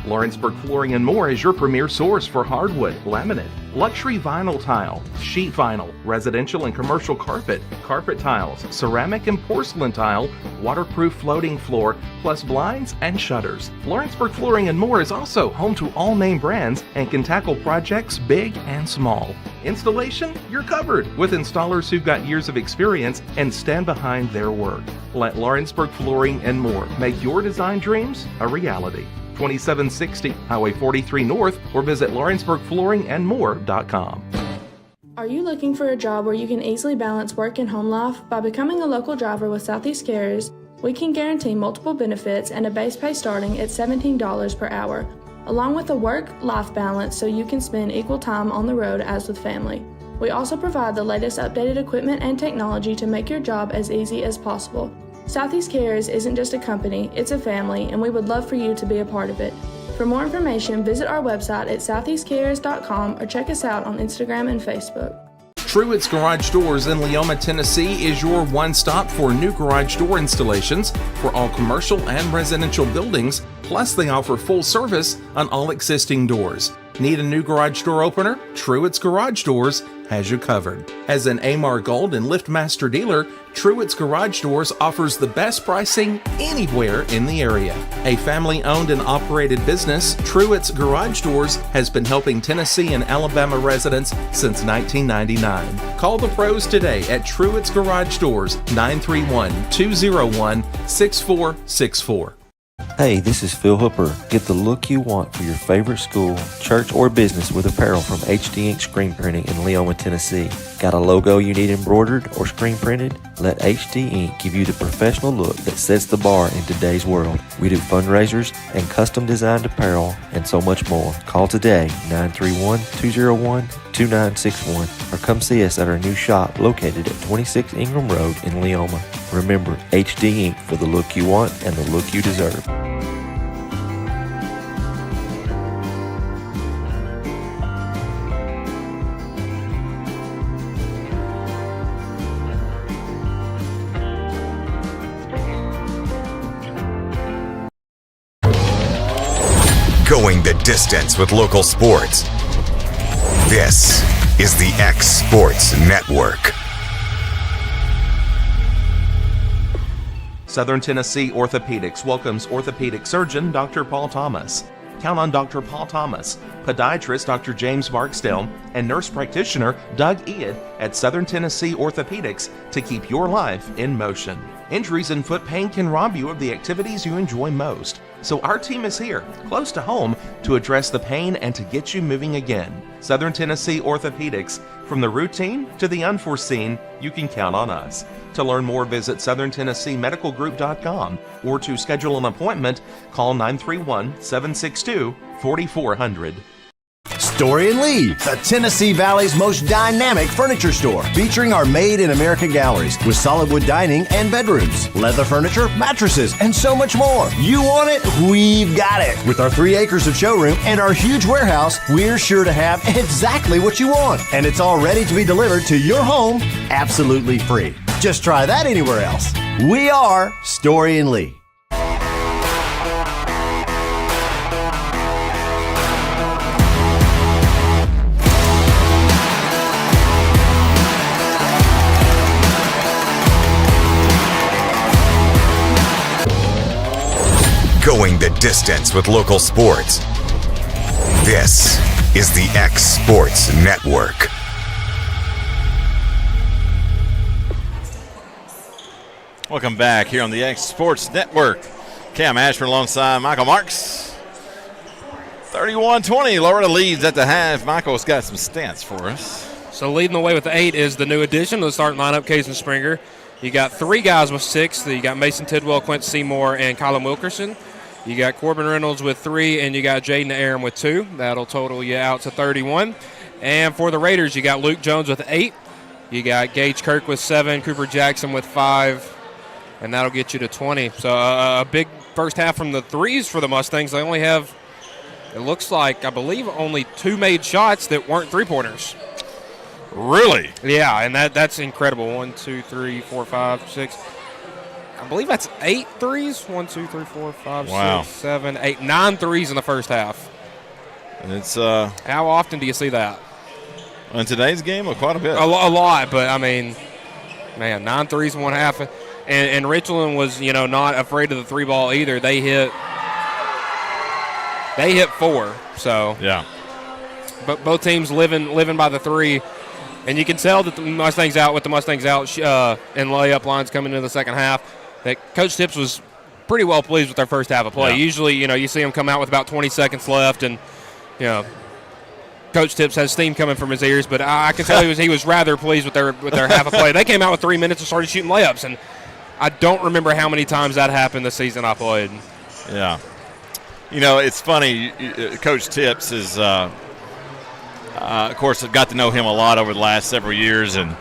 Lawrenceburg Flooring and More is your premier source for hardwood, laminate, luxury vinyl tile, sheet vinyl, residential and commercial carpet, carpet tiles, ceramic and porcelain tile, waterproof floating floor, plus blinds and shutters. Lawrenceburg Flooring and More is also home to all name brands and can tackle projects big and small. Installation? You're covered with installers who've got years of experience and stand behind their work. Let Lawrenceburg Flooring and More make your design dreams a reality. 2760 Highway 43 North, or visit LawrenceburgFlooringandMore.com. Are you looking for a job where you can easily balance work and home life? By becoming a local driver with Southeast Carriers, we can guarantee multiple benefits and a base pay starting at $17 per hour, along with a work-life balance so you can spend equal time on the road as with family. We also provide the latest updated equipment and technology to make your job as easy as possible. Southeast Cares isn't just a company, it's a family, and we would love for you to be a part of it. For more information, visit our website at southeastcares.com or check us out on Instagram and Facebook. Truett's Garage Doors in Leoma, Tennessee is your one-stop for new garage door installations for all commercial and residential buildings, plus they offer full service on all existing doors. Need a new garage door opener? Truett's Garage Doors has you covered. As an AMAR Gold and LiftMaster dealer, Truett's Garage Doors offers the best pricing anywhere in the area. A family-owned and operated business, Truett's Garage Doors has been helping Tennessee and Alabama residents since 1999. Call the pros today at Truett's Garage Doors, 931-201-6464. Hey, this is Phil Hooper. Get the look you want for your favorite school, church, or business with apparel from HD Ink Screen Printing in Leoma, Tennessee. Got a logo you need embroidered or screen printed? Let HD Ink give you the professional look that sets the bar in today's world. We do fundraisers and custom designed apparel and so much more. Call today, 931-201-2961, or come see us at our new shop located at 26 Ingram Road in Leoma. Remember, HD Ink for the look you want and the look you deserve. Going the distance with local sports. This is the X Sports Network. Southern Tennessee Orthopedics welcomes orthopedic surgeon Dr. Paul Thomas. Count on Dr. Paul Thomas, podiatrist Dr. James Barksdale, and nurse practitioner Doug Ead at Southern Tennessee Orthopedics to keep your life in motion. Injuries and foot pain can rob you of the activities you enjoy most. So our team is here, close to home, to address the pain and to get you moving again. Southern Tennessee Orthopedics. From the routine to the unforeseen, you can count on us. To learn more, visit southerntennesseemedicalgroup.com or to schedule an appointment, call 931-762-4400. Story and Lee, the Tennessee Valley's most dynamic furniture store, featuring our Made in America galleries with solid wood dining and bedrooms, leather furniture, mattresses, and so much more. You want it? We've got it. With our 3 acres of showroom and our huge warehouse, we're sure to have exactly what you want. And it's all ready to be delivered to your home absolutely free. Just try that anywhere else. We are Story and Lee. Going the distance with local sports. This is the X Sports Network. Welcome back here on the X Sports Network. Cam Ashford alongside Michael Marks. 31-20. Loretto leads at the half. Michael's got some stats for us. So leading the way with 8 is the new addition to the starting lineup, Kaysen Springer. You got 3 guys with 6. You got Mason Tidwell, Quincy Seymour, and Colin Wilkerson. You got Corbin Reynolds with 3, and you got Jaden Aram with 2. That'll total you out to 31. And for the Raiders, you got Luke Jones with 8. You got Gage Kirk with 7, Cooper Jackson with 5, and that'll get you to 20. So a big first half from the threes for the Mustangs. They only have, it looks like, I believe, only 2 made shots that weren't three-pointers. Really? Yeah, and that's incredible. 1, 2, 3, 4, 5, 6. I believe that's 8 threes. 1, 2, 3, 4, 5, wow. 6, 7, 8, 9 threes in the first half. And it's how often do you see that? In today's game, quite a bit. A lot, but I mean, man, 9 threes in one half. And Richland was, not afraid of the 3 ball either. They hit 4. So yeah. But both teams living by the 3. And you can tell that the Mustangs out and layup lines coming into the second half, that Coach Tips was pretty well pleased with their first half of play. Yeah. Usually, you see them come out with about 20 seconds left, and, Coach Tips has steam coming from his ears, but I can tell he was rather pleased with their half of play. They came out with 3 minutes and started shooting layups, and I don't remember how many times that happened this season I played. Yeah. It's funny. Coach Tips is of course, I've got to know him a lot over the last several years, and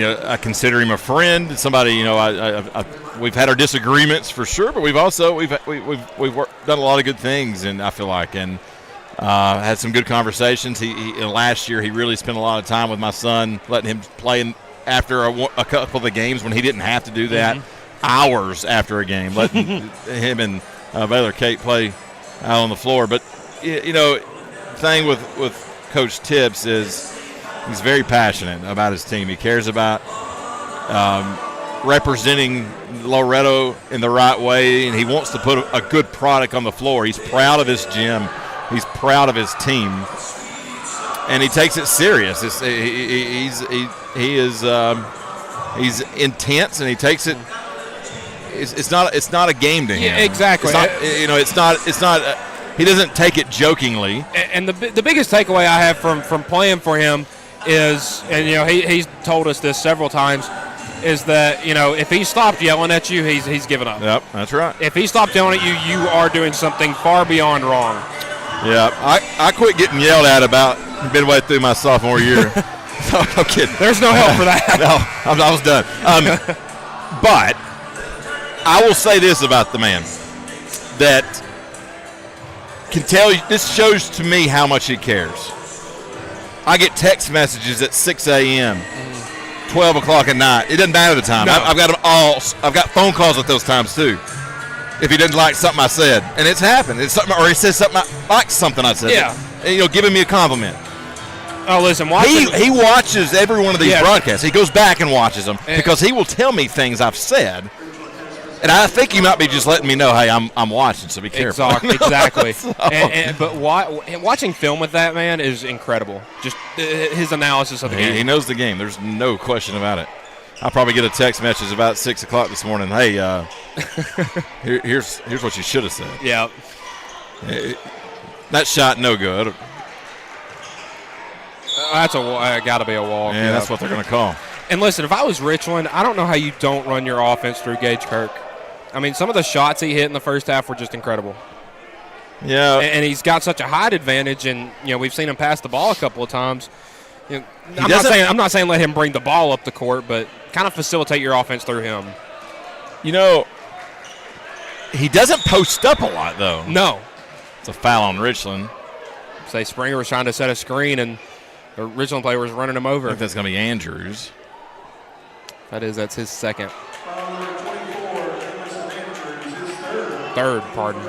I consider him a friend. Somebody, we've had our disagreements for sure, but we've also we've done a lot of good things, and I feel like had some good conversations. He last year he really spent a lot of time with my son, letting him play after a couple of the games when he didn't have to do that. Hours after a game, letting him and Baylor Kate play out on the floor. But the thing with Coach Tibbs is he's very passionate about his team. He cares about representing Loretto in the right way, and he wants to put a good product on the floor. He's proud of his gym. He's proud of his team, and he takes it serious. He's intense, and he takes it. It's not a game to him. Yeah, exactly. It's not. He doesn't take it jokingly. And the biggest takeaway I have from playing for him is, and he's told us this several times, is that if he stopped yelling at you, he's given up. Yep, that's right. If he stopped yelling at you, you are doing something far beyond wrong. Yeah, I quit getting yelled at about midway through my sophomore year. No kidding. There's no help for that. No, I was done. But I will say this about the man that can tell you, this shows to me how much he cares. I get text messages at 6 a.m., 12 o'clock at night. It doesn't matter the time. No. I've got them all. I've got phone calls at those times too. If he doesn't like something I said, and it's happened, it's something, or he says something like something I said. Yeah. And, giving me a compliment. Oh, listen, he watches every one of these broadcasts. He goes back and watches them because he will tell me things I've said. And I think he might be just letting me know, hey, I'm watching, so be careful. Exactly. But watching film with that man is incredible. Just his analysis of the game. He knows the game. There's no question about it. I'll probably get a text message about 6 o'clock this morning. Hey, here's what you should have said. Yeah. That shot, no good. That's got to be a walk. Yeah, that's what they're going to call. And listen, if I was Richland, I don't know how you don't run your offense through Gage Kirk. I mean, some of the shots he hit in the first half were just incredible. Yeah. And he's got such a height advantage, and we've seen him pass the ball a couple of times. I'm not saying let him bring the ball up the court, but kind of facilitate your offense through him. He doesn't post up a lot, though. No. It's a foul on Richland. Say Springer was trying to set a screen, and the Richland player was running him over. I think that's going to be Andrews. That's his second. Third, pardon.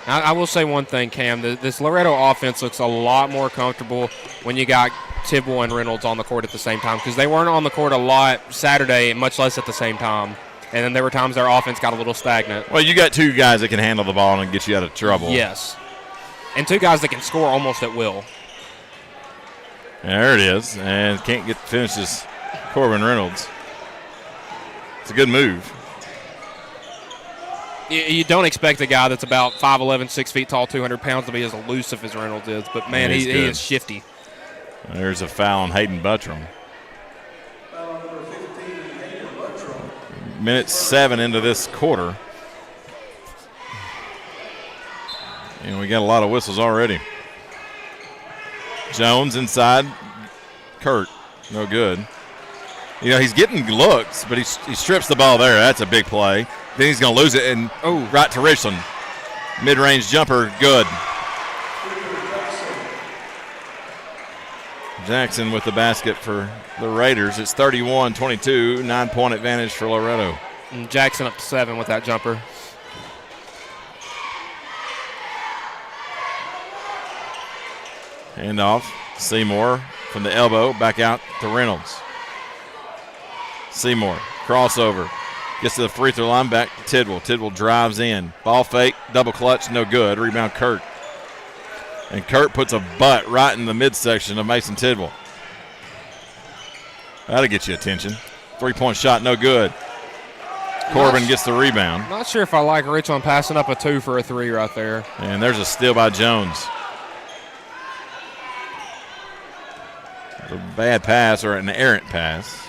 I will say one thing, Cam. This Loretto offense looks a lot more comfortable when you got Tidwell and Reynolds on the court at the same time, because they weren't on the court a lot Saturday, much less at the same time. And then there were times their offense got a little stagnant. Well, you got two guys that can handle the ball and get you out of trouble. Yes. And two guys that can score almost at will. There it is. And can't get finishes Corbin Reynolds. It's a good move. You don't expect a guy that's about 5'11", 6 feet tall, 200 pounds to be as elusive as Reynolds is. But, man, he is shifty. There's a foul on Hayden Buttram. Minute 7 into this quarter. And we got a lot of whistles already. Jones inside. Kurt, no good. He's getting looks, but he strips the ball there. That's a big play. Then he's going to lose it, and right to Richland. Mid-range jumper, good. Jackson with the basket for the Raiders. It's 31-22, 9-point advantage for Loretto. And Jackson up to 7 with that jumper. Handoff, Seymour from the elbow, back out to Reynolds. Seymour, crossover, gets to the free throw line, back to Tidwell. Tidwell drives in, ball fake, double clutch, no good. Rebound Kurt. And Kurt puts a butt right in the midsection of Mason Tidwell. That'll get you attention. 3-point shot, no good. Corbin gets the rebound. Not sure if I like Richland passing up a 2 for a 3 right there. And there's a steal by Jones. A bad pass, or an errant pass.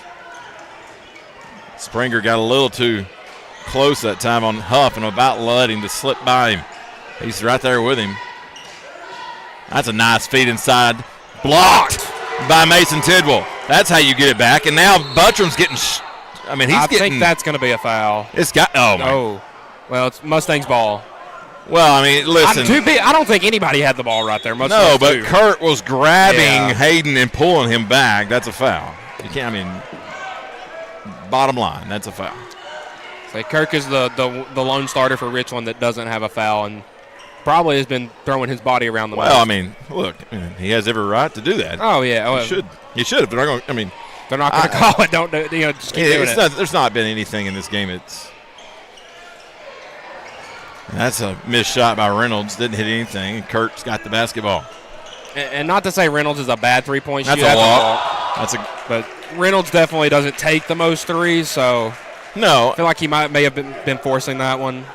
Springer got a little too close that time on Huff and about let him to slip by him. He's right there with him. That's a nice feed inside. Blocked by Mason Tidwell. That's how you get it back. And now Buttrum's getting I think that's going to be a foul. It's got Well, it's Mustang's ball. Well, I mean, listen. I don't think anybody had the ball right there. But Kurt was grabbing Hayden and pulling him back. That's a foul. You can't. Bottom line, that's a foul. So Kirk is the lone starter for Richland that doesn't have a foul and probably has been throwing his body around the most. Look, he has every right to do that. Oh yeah, he should. If they're not going, they're not going to call it. Don't do. Just keep doing it. There's not been anything in this game. That's a missed shot by Reynolds. Didn't hit anything. Kurt's got the basketball. And not to say Reynolds is a bad three-point shooter. That's a walk. But Reynolds definitely doesn't take the most threes, so no. I feel like he may have been forcing that one.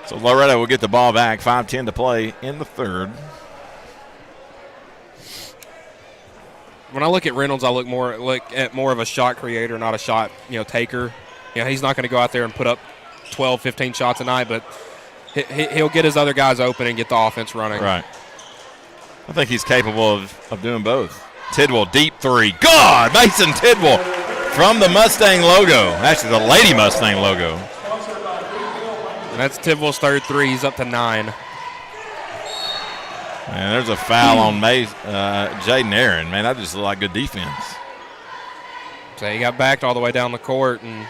So Loretto will get the ball back. 5:10 to play in the third. When I look at Reynolds, I look at more of a shot creator, not a shot taker. He's not going to go out there and put up 12, 15 shots a night, but he'll get his other guys open and get the offense running. Right. I think he's capable of doing both. Tidwell, deep three. God, Mason Tidwell from the Mustang logo. Actually, the Lady Mustang logo. And that's Tidwell's third three. He's up to 9. And there's a foul on Jaden Aaron. Man, that just looked like good defense. So he got backed all the way down the court, and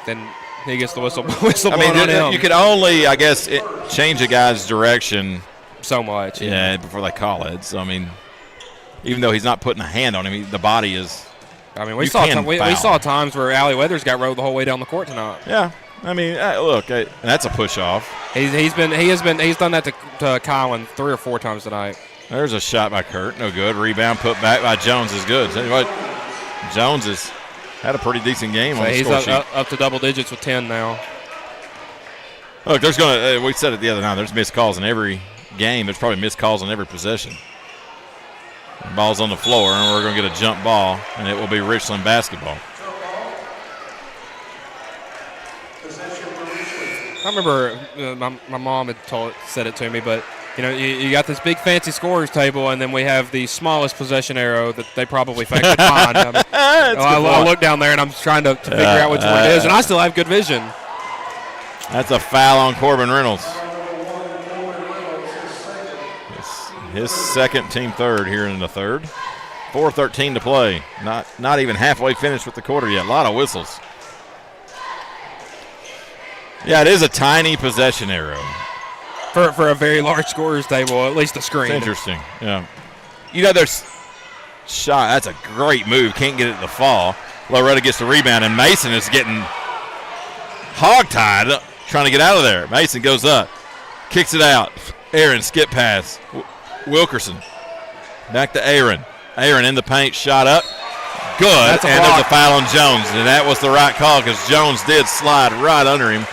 then he gets the whistle blown on him. You could only, I guess, change a guy's direction so much. Yeah, before they call it. So, even though he's not putting a hand on him, the body is. We saw times where Allie Weathers got rode the whole way down the court tonight. Yeah. Look, that's a push off. He's done that to Kylan 3 or 4 times tonight. There's a shot by Kurt, no good. Rebound put back by Jones is good. Tell you what, Jones has had a pretty decent game on the score sheet. He's up to double digits with 10 now. Look, we said it the other night. There's missed calls in every game. There's probably missed calls on every possession. The ball's on the floor, and we're going to get a jump ball, and it will be Richland basketball. I remember my mom had said it to me, but you got this big fancy scorers table, and then we have the smallest possession arrow that they probably think could find. I look down there, and I'm trying to figure out which one it is, and I still have good vision. That's a foul on Corbin Reynolds. His second, team third here in the third. 4:13 to play. Not even halfway finished with the quarter yet. A lot of whistles. Yeah, it is a tiny possession arrow. For a very large scorer's table, at least a screen. It's interesting, yeah. There's shot. That's a great move. Can't get it to fall. Loretto gets the rebound, and Mason is getting hog-tied, trying to get out of there. Mason goes up, kicks it out. Aaron, skip pass. Wilkerson. Back to Aaron. Aaron in the paint, shot up. Good, there's a foul on Jones, and that was the right call because Jones did slide right under him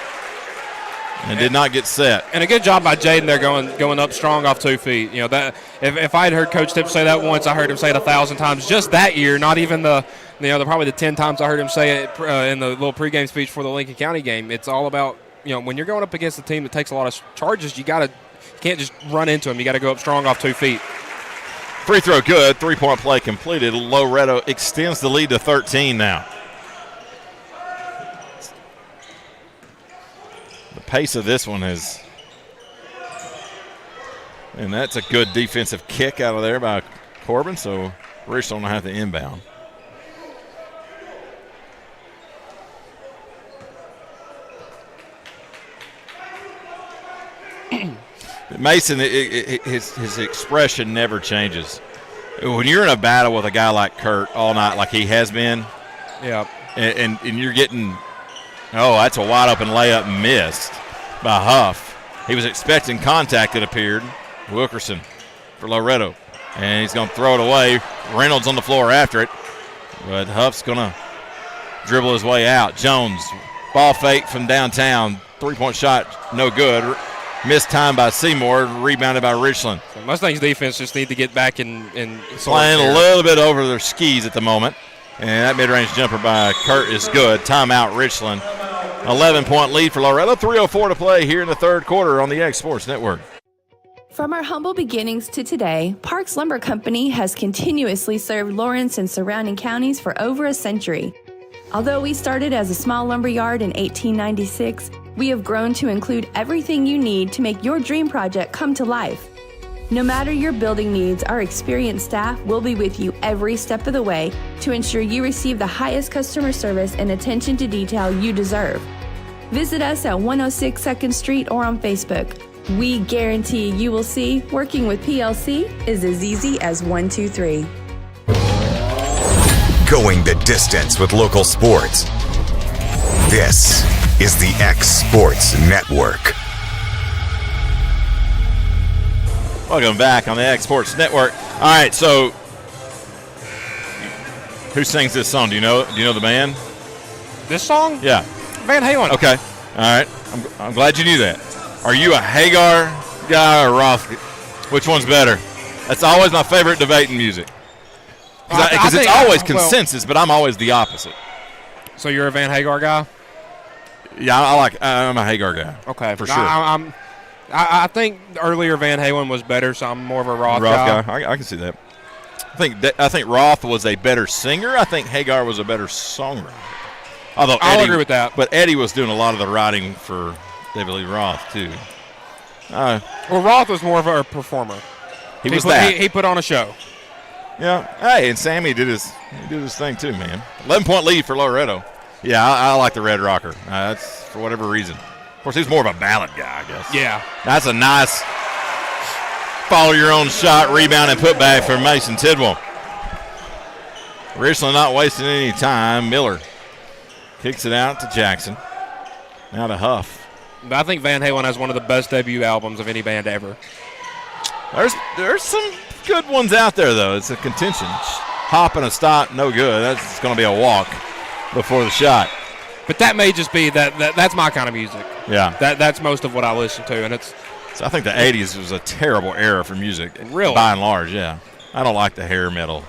and did not get set. And a good job by Jaden there going up strong off 2 feet. That if I had heard Coach Tipp say that once, I heard him say it 1,000 times just that year. Not even probably the 10 times I heard him say it in the little pregame speech for the Lincoln County game. It's all about when you're going up against a team that takes a lot of charges, you can't just run into them. You got to go up strong off 2 feet. Free throw good. 3-point play completed. Loretto extends the lead to 13 now. The pace of this one is, and that's a good defensive kick out of there by Corbin, so Richland will have to inbound. Mason, his expression never changes. When you're in a battle with a guy like Kurt all night, like he has been, yeah, and you're getting, that's a wide open layup missed by Huff. He was expecting contact, it appeared. Wilkerson for Loretto, and he's going to throw it away. Reynolds on the floor after it, but Huff's going to dribble his way out. Jones, ball fake from downtown, 3-point shot, no good. Missed time by Seymour, rebounded by Richland. So Mustangs defense just need to get back in playing a little bit over their skis at the moment. And that mid-range jumper by Kurt is good. Timeout, Richland. 11-point lead for Loretto. 3:04 to play here in the third quarter on the X Sports Network. From our humble beginnings to today, Parks Lumber Company has continuously served Lawrence and surrounding counties for over a century. Although we started as a small lumber yard in 1896, we have grown to include everything you need to make your dream project come to life. No matter your building needs, our experienced staff will be with you every step of the way to ensure you receive the highest customer service and attention to detail you deserve. Visit us at 106 2nd Street or on Facebook. We guarantee you will see working with PLC is as easy as 1, 2, 3. Going the distance with local sports. This is the X Sports Network. Welcome back on the X Sports Network. All right, so who sings this song? Do you know the band? This song? Yeah. Van Halen. Okay. All right. I'm glad you knew that. Are you a Hagar guy or Roth? Which one's better? That's always my favorite debate in music. Because it's always consensus, but I'm always the opposite. So you're a Van Hagar guy? Yeah, I'm a Hagar guy. Okay. For sure. I think earlier Van Halen was better, so I'm more of a Roth guy. I can see that. I think Roth was a better singer. I think Hagar was a better songwriter. Although I'll agree with that. But Eddie was doing a lot of the writing for David Lee Roth too. Well, Roth was more of a performer. He put on a show. Yeah. Hey, and Sammy did his thing too, man. 11-point lead for Loretto. Yeah, I like the Red Rocker. That's for whatever reason. Of course, he's more of a ballad guy, I guess. Yeah. That's a nice follow your own shot, rebound, and putback for Mason Tidwell. Richland not wasting any time. Miller kicks it out to Jackson. Now to Huff. I think Van Halen has one of the best debut albums of any band ever. There's some good ones out there, though. It's a contention. Hop and a stop, no good. That's going to be a walk before the shot. But that may just be that's my kind of music. Yeah. That's most of what I listen to, and it's. So I think the 80s was a terrible era for music. Really? By and large, yeah. I don't like the hair metal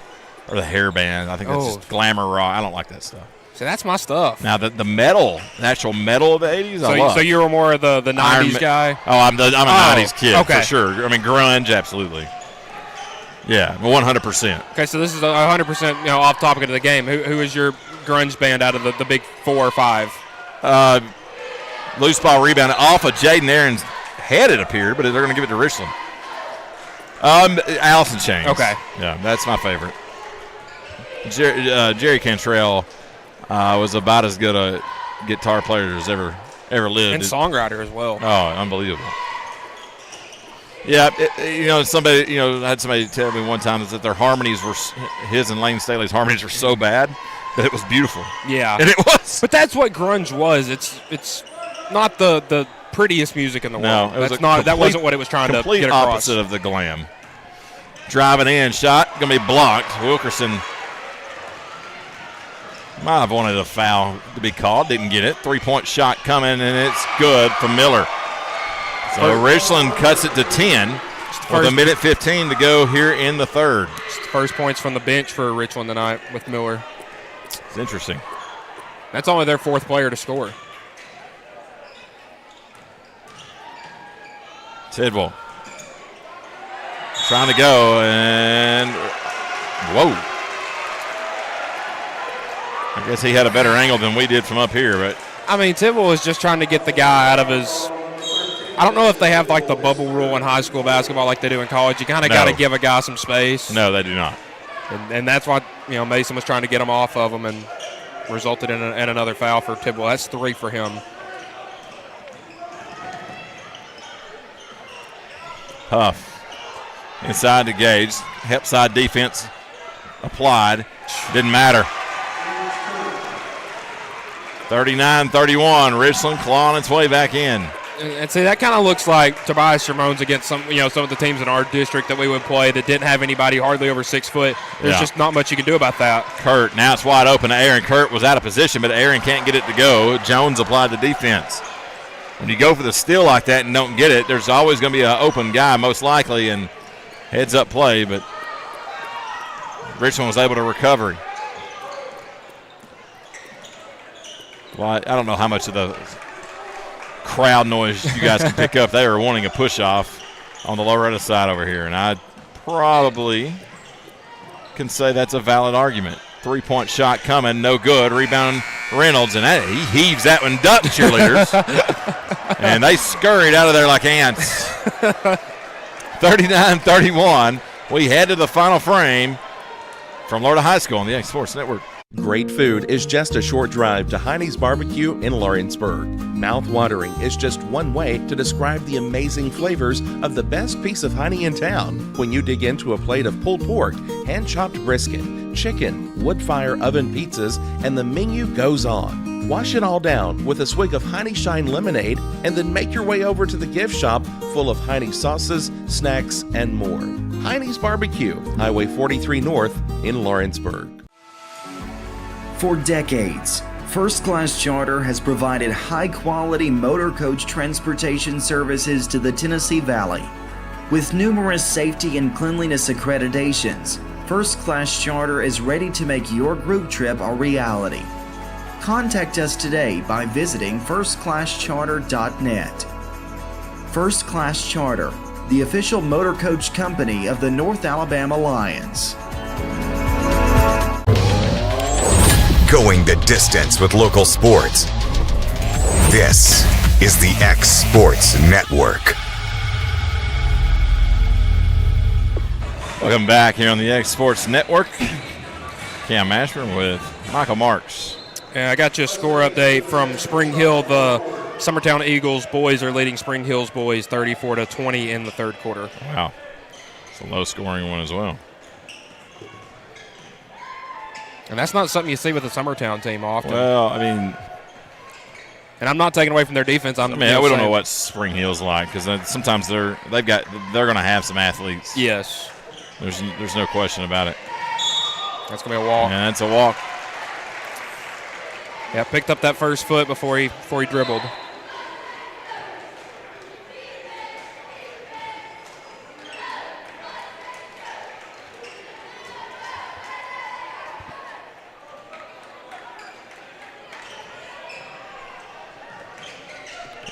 or the hair band. I think that's just glamour rock. I don't like that stuff. So that's my stuff. Now the metal, the actual metal of the 80s, I love. So you're more of the 90s guy? Oh, I'm a 90s kid, okay. For sure. I mean, grunge, absolutely. Yeah, 100%. Okay, so this is 100% off topic of the game. Who is your grunge band out of the big 4 or 5? Loose ball rebound off of Jaden Aaron's head, it appeared, but they're going to give it to Richland. Alice in Chains. Okay. Yeah, that's my favorite. Jerry Cantrell was about as good a guitar player as ever lived. And songwriter as well. Oh, unbelievable. Yeah, somebody had somebody tell me one time that their harmonies were, his and Lane Staley's harmonies were so bad that it was beautiful. Yeah, and it was. But that's what grunge was. It's not the prettiest music in the world. No, that wasn't what it was trying to get across. Complete opposite of the glam. Driving in, shot gonna be blocked. Wilkerson might have wanted a foul to be called, didn't get it. 3-point shot coming, and it's good for Miller. So Richland cuts it to 10 with a minute 15 to go here in the third. First points from the bench for Richland tonight with Miller. It's interesting. That's only their 4th player to score. Tidwell trying to go, and whoa. I guess he had a better angle than we did from up here, but. I mean, Tidwell was just trying to get the guy out of his. I don't know if they have like the bubble rule in high school basketball like they do in college. You kind of got to give a guy some space. No, they do not. And that's what Mason was trying to get him off of him, and resulted in another foul for Tidwell. That's 3 for him. Huff inside to Gage. Help side defense applied. Didn't matter. 39-31. Richland clawing its way back in. And see, that kind of looks like Tobias Ramones against some of the teams in our district that we would play that didn't have anybody hardly over 6 foot. There's just not much you can do about that. Kurt, now it's wide open to Aaron. Kurt was out of position, but Aaron can't get it to go. Jones applied the defense. When you go for the steal like that and don't get it, there's always going to be an open guy most likely, and heads up play, but Richland was able to recover. Well, I don't know how much of the crowd noise you guys can pick up. They were wanting a push-off on the Loretto side over here, and I probably can say that's a valid argument. 3-point shot coming, no good. Rebound Reynolds, and he heaves that one up, cheerleaders. And they scurried out of there like ants. 39-31. We head to the final frame from Loretto High School on the X Sports Network. Great food is just a short drive to Heine's Barbecue in Lawrenceburg. Mouth-watering is just one way to describe the amazing flavors of the best piece of Heine in town. When you dig into a plate of pulled pork, hand-chopped brisket, chicken, wood-fire oven pizzas, and the menu goes on. Wash it all down with a swig of Heine Shine lemonade, and then make your way over to the gift shop full of Heine sauces, snacks, and more. Heine's Barbecue, Highway 43 North in Lawrenceburg. For decades, First Class Charter has provided high-quality motor coach transportation services to the Tennessee Valley. With numerous safety and cleanliness accreditations, First Class Charter is ready to make your group trip a reality. Contact us today by visiting firstclasscharter.net. First Class Charter, the official motor coach company of the North Alabama Lions. Going the distance with local sports. This is the X Sports Network. Welcome back here on the X Sports Network. Cam Ashburn with Michael Marks. I got you a score update from Spring Hill. The Summertown Eagles boys are leading Spring Hill's boys 34-20 in the third quarter. Wow. It's a low-scoring one as well. And that's not something you see with the Summertown team often. Well, I mean, and I'm not taking away from their defense. we don't know what Spring Hill's like because sometimes they're going to have some athletes. Yes, there's no question about it. That's going to be a walk. Yeah, that's a walk. Yeah, picked up that first foot before he dribbled.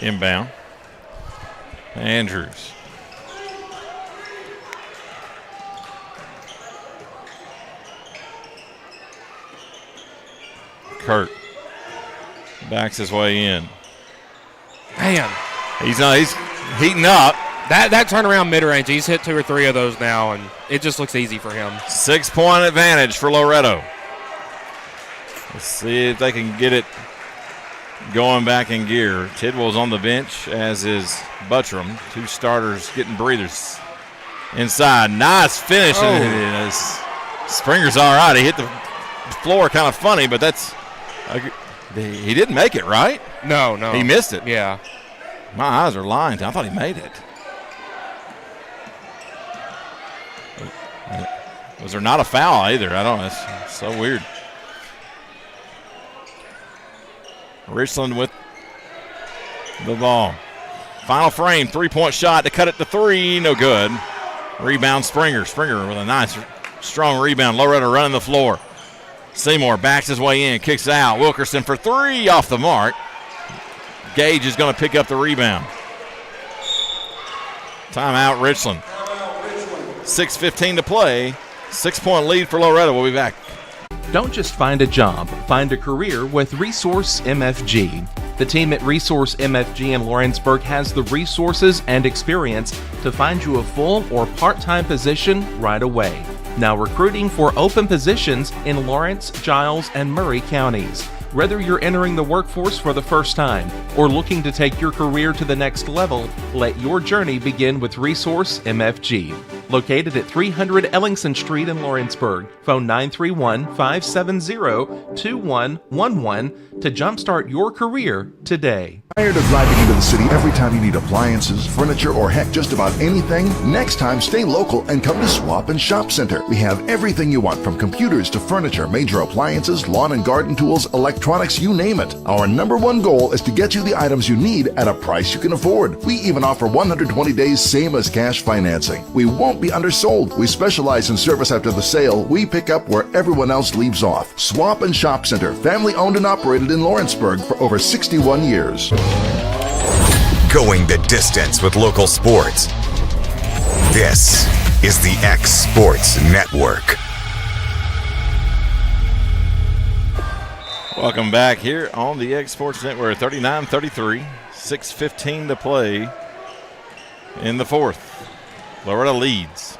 Inbound. Andrews. Kurt backs his way in. Man, he's heating up. That turnaround mid-range, he's hit 2 or 3 of those now, and it just looks easy for him. 6-point advantage for Loretto. Let's see if they can get it going back in gear. Tidwell's on the bench, as is Buttram. 2 starters getting breathers. Inside, nice finish. Springer's all right. He hit the floor kind of funny, but he didn't make it, right? No. He missed it. Yeah. My eyes are lying. I thought he made it. Was there not a foul either? I don't know. It's so weird. Richland with the ball. Final frame, 3-point shot to cut it to 3. No good. Rebound Springer. Springer with a nice, strong rebound. Loretto running the floor. Seymour backs his way in, kicks out. Wilkerson for 3 off the mark. Gage is going to pick up the rebound. Timeout, Richland. 6:15 to play. 6-point lead for Loretto. We'll be back. Don't just find a job, find a career with Resource MFG. The team at Resource MFG in Lawrenceburg has the resources and experience to find you a full or part-time position right away. Now recruiting for open positions in Lawrence, Giles, and Murray counties. Whether you're entering the workforce for the first time or looking to take your career to the next level, let your journey begin with Resource MFG. Located at 300 Ellingson Street in Lawrenceburg. Phone 931-570-2111 to jumpstart your career today. Tired of driving into the city every time you need appliances, furniture, or heck, just about anything? Next time, stay local and come to Swap and Shop Center. We have everything you want, from computers to furniture, major appliances, lawn and garden tools, electronics, you name it. Our #1 goal is to get you the items you need at a price you can afford. We even offer 120 days same as cash financing. We won't be undersold. We specialize in service after the sale. We pick up where everyone else leaves off. Swap and Shop Center, family owned and operated located in Lawrenceburg for over 61 years. Going the distance with local sports. This is the X Sports Network. Welcome back here on the X Sports Network. 39-33, 6:15 to play in the fourth. Loretto leads.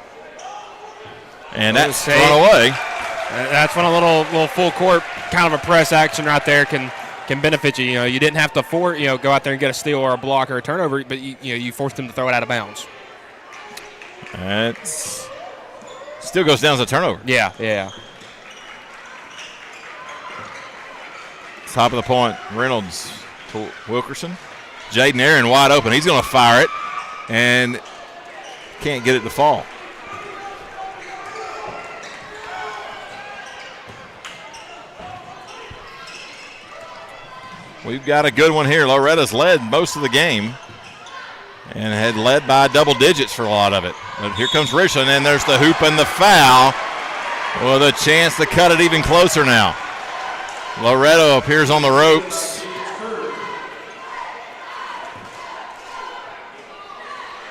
And that's thrown away. That's when a little full court kind of a press action right there can benefit you. You know, you didn't have to go out there and get a steal or a block or a turnover, but you forced them to throw it out of bounds. That's still goes down as a turnover. Yeah. Top of the point, Reynolds to Wilkerson. Jaden Aaron wide open. He's going to fire it and can't get it to fall. We've got a good one here. Loretta's led most of the game and had led by double digits for a lot of it. But here comes Richland, and there's the hoop and the foul with a chance to cut it even closer now. Loretto appears on the ropes.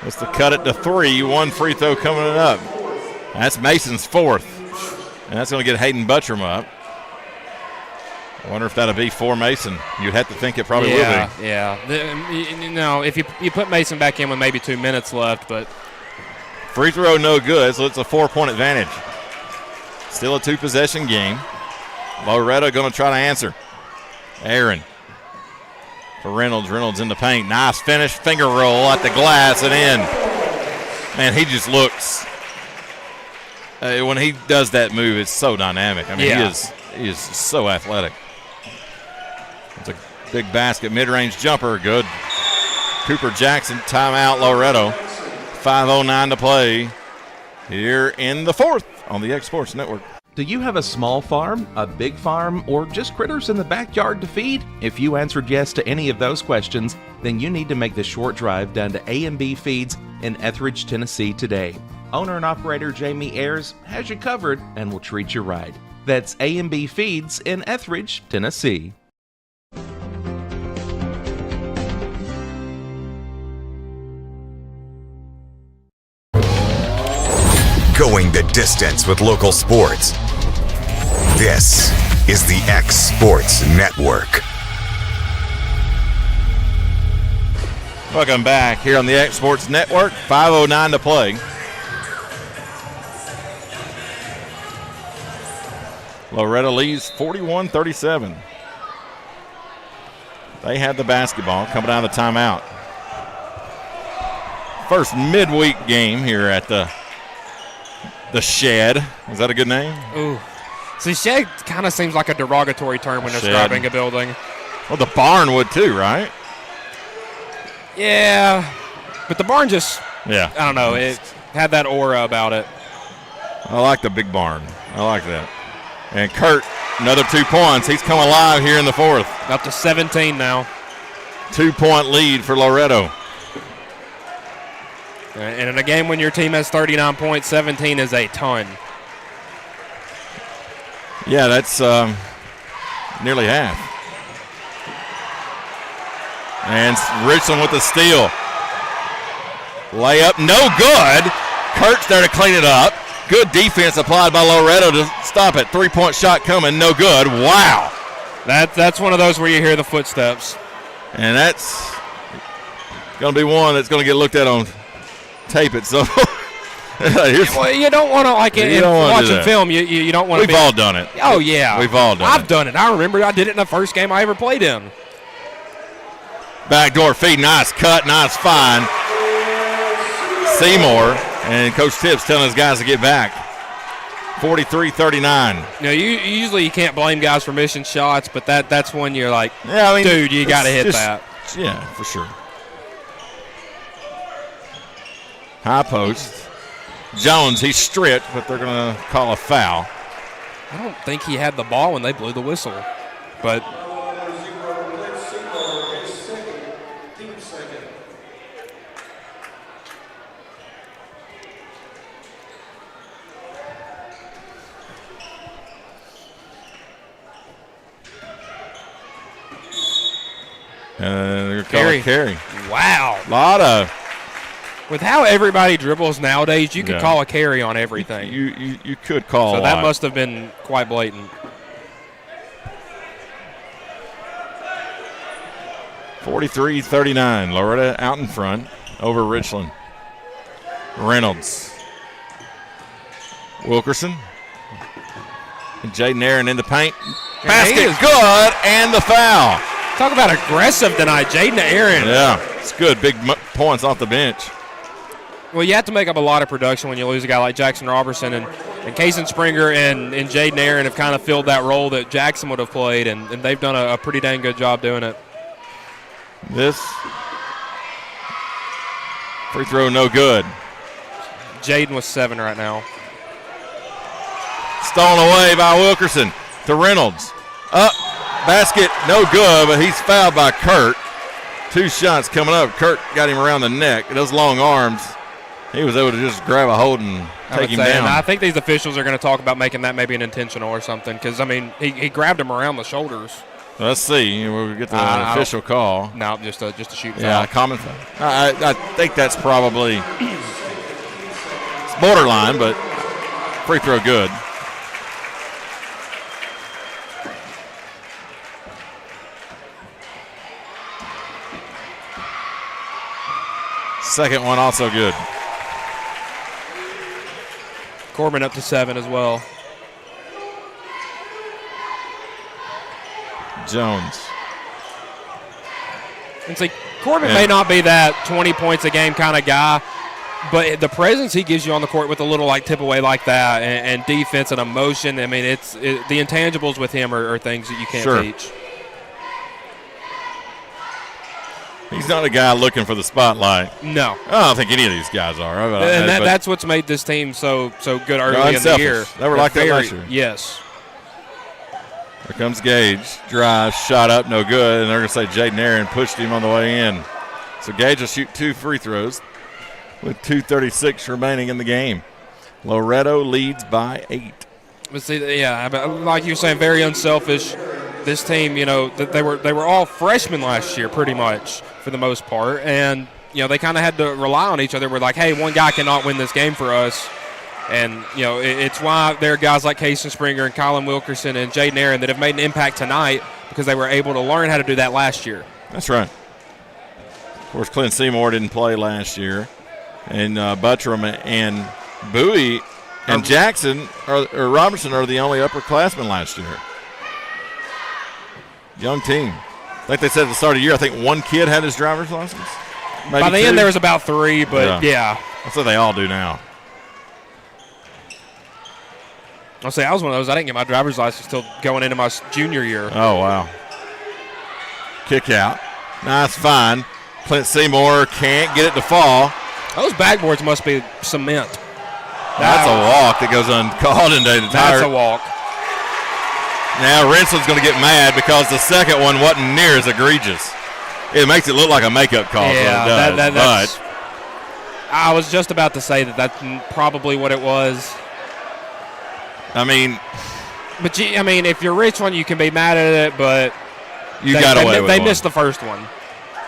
That's to cut it to 3. One free throw coming up. That's Mason's fourth. And that's going to get Hayden Buttram up. I wonder if that'll be for Mason. You'd have to think it probably will be. Yeah. If you put Mason back in with maybe 2 minutes left, but free throw no good, so it's a 4-point advantage. Still a 2-possession game. Loretto going to try to answer. Aaron for Reynolds. Reynolds in the paint. Nice finish. Finger roll at the glass and in. Man, he just looks. When he does that move, it's so dynamic. I mean, he is so athletic. It's a big basket. Mid-range jumper. Good. Cooper Jackson, timeout, Loretto. 5:09 to play here in the fourth on the X Sports Network. Do you have a small farm, a big farm, or just critters in the backyard to feed? If you answered yes to any of those questions, then you need to make the short drive down to A&B Feeds in Etheridge, Tennessee today. Owner and operator Jamie Ayers has you covered and will treat you right. That's A&B Feeds in Etheridge, Tennessee. Going the distance with local sports. This is the X Sports Network. Welcome back here on the X Sports Network. 5:09 to play. Loretto leads 41-37. They had the basketball coming out of the timeout. First midweek game here at the Shed. Is that a good name? Ooh. See, Shed kind of seems like a derogatory term when describing a building. Well, the barn would too, right? Yeah. But the barn just, I don't know, it had that aura about it. I like the big barn. I like that. And Kurt, another 2 points. He's come alive here in the fourth. Up to 17 now. 2-point lead for Loretto. And in a game when your team has 39 points, 17 is a ton. Yeah, that's nearly half. And Richland with the steal. Layup, no good. Kurt's there to clean it up. Good defense applied by Loretto to stop it. 3-point shot coming, no good. Wow. That's one of those where you hear the footsteps. And that's going to be one that's going to get looked at on tape it. So well, you don't want to, like, watching film, you don't want to. We've all done it. Oh, yeah. We've all done it. I've done it. I remember I did it in the first game I ever played in. Backdoor feed, nice cut, nice find. Seymour and Coach Tips telling his guys to get back. 43-39. Usually you can't blame guys for missing shots, but that's when you're like, dude, you got to hit that. Yeah, for sure. High post. Jones, he's stripped, but they're going to call a foul. I don't think he had the ball when they blew the whistle, but Carry. Wow. Lot of. With how everybody dribbles nowadays, you could call a carry on everything. You could call So a that lot. must have been quite blatant. 43-39. Loretto out in front over Richland. Reynolds. Wilkerson. And Jaden Aaron in the paint. Basket good, and the foul. Talk about aggressive tonight, Jaden Aaron. Yeah, it's good. Big points off the bench. Well, you have to make up a lot of production when you lose a guy like Jackson Robertson. And Kaysen Springer and Jaden Aaron have kind of filled that role that Jackson would have played, and they've done a pretty dang good job doing it. This free throw no good. Jaden with 7 right now. Stolen away by Wilkerson to Reynolds. Up, basket no good, but he's fouled by Kurt. 2 shots coming up. Kurt got him around the neck. Those long arms. He was able to just grab a hold and take him down. I think these officials are going to talk about making that maybe an intentional or something because, I mean, he grabbed him around the shoulders. Let's see. We'll get the official call. No, just a shoot foul. Yeah, common foul. I think that's probably it's borderline, but free throw good. Second one also good. Corbin up to 7 as well. Jones. And see, Corbin may not be that 20 points a game kind of guy, but the presence he gives you on the court with a little like tip away like that and defense and emotion, I mean, the intangibles with him are things that you can't teach. He's not a guy looking for the spotlight. No. I don't think any of these guys are. And that's what's made this team so good early in the year. They were like that last year. Yes. Here comes Gage. Drive, shot up, no good. And they're going to say Jaden Aaron pushed him on the way in. So Gage will shoot 2 free throws with 2:36 remaining in the game. Loretto leads by 8. But see, like you were saying, very unselfish. This team, they were all freshmen last year pretty much for the most part. And, they kind of had to rely on each other. We're like, hey, one guy cannot win this game for us. And, it's why there are guys like Kaysen Springer and Colin Wilkerson and Jaden Aaron that have made an impact tonight because they were able to learn how to do that last year. That's right. Of course, Clint Seymour didn't play last year. And Buttram and Bowie and Jackson or Robertson are the only upperclassmen last year. Young team. Like they said at the start of the year, I think one kid had his driver's license. Maybe By the end, there was about 3, but yeah. That's what they all do now. I'll say I was one of those. I didn't get my driver's license until going into my junior year. Oh, wow. Kick out. Nice find. Clint Seymour can't get it to fall. Those backboards must be cement. That's a walk that goes uncalled into the tire. That's a walk. Now Rinson's going to get mad because the second one wasn't near as egregious. It makes it look like a makeup call. Yeah, that's. I was just about to say that's probably what it was. I mean, if you're Richland, you can be mad at it, but you got away with they one. missed the first one.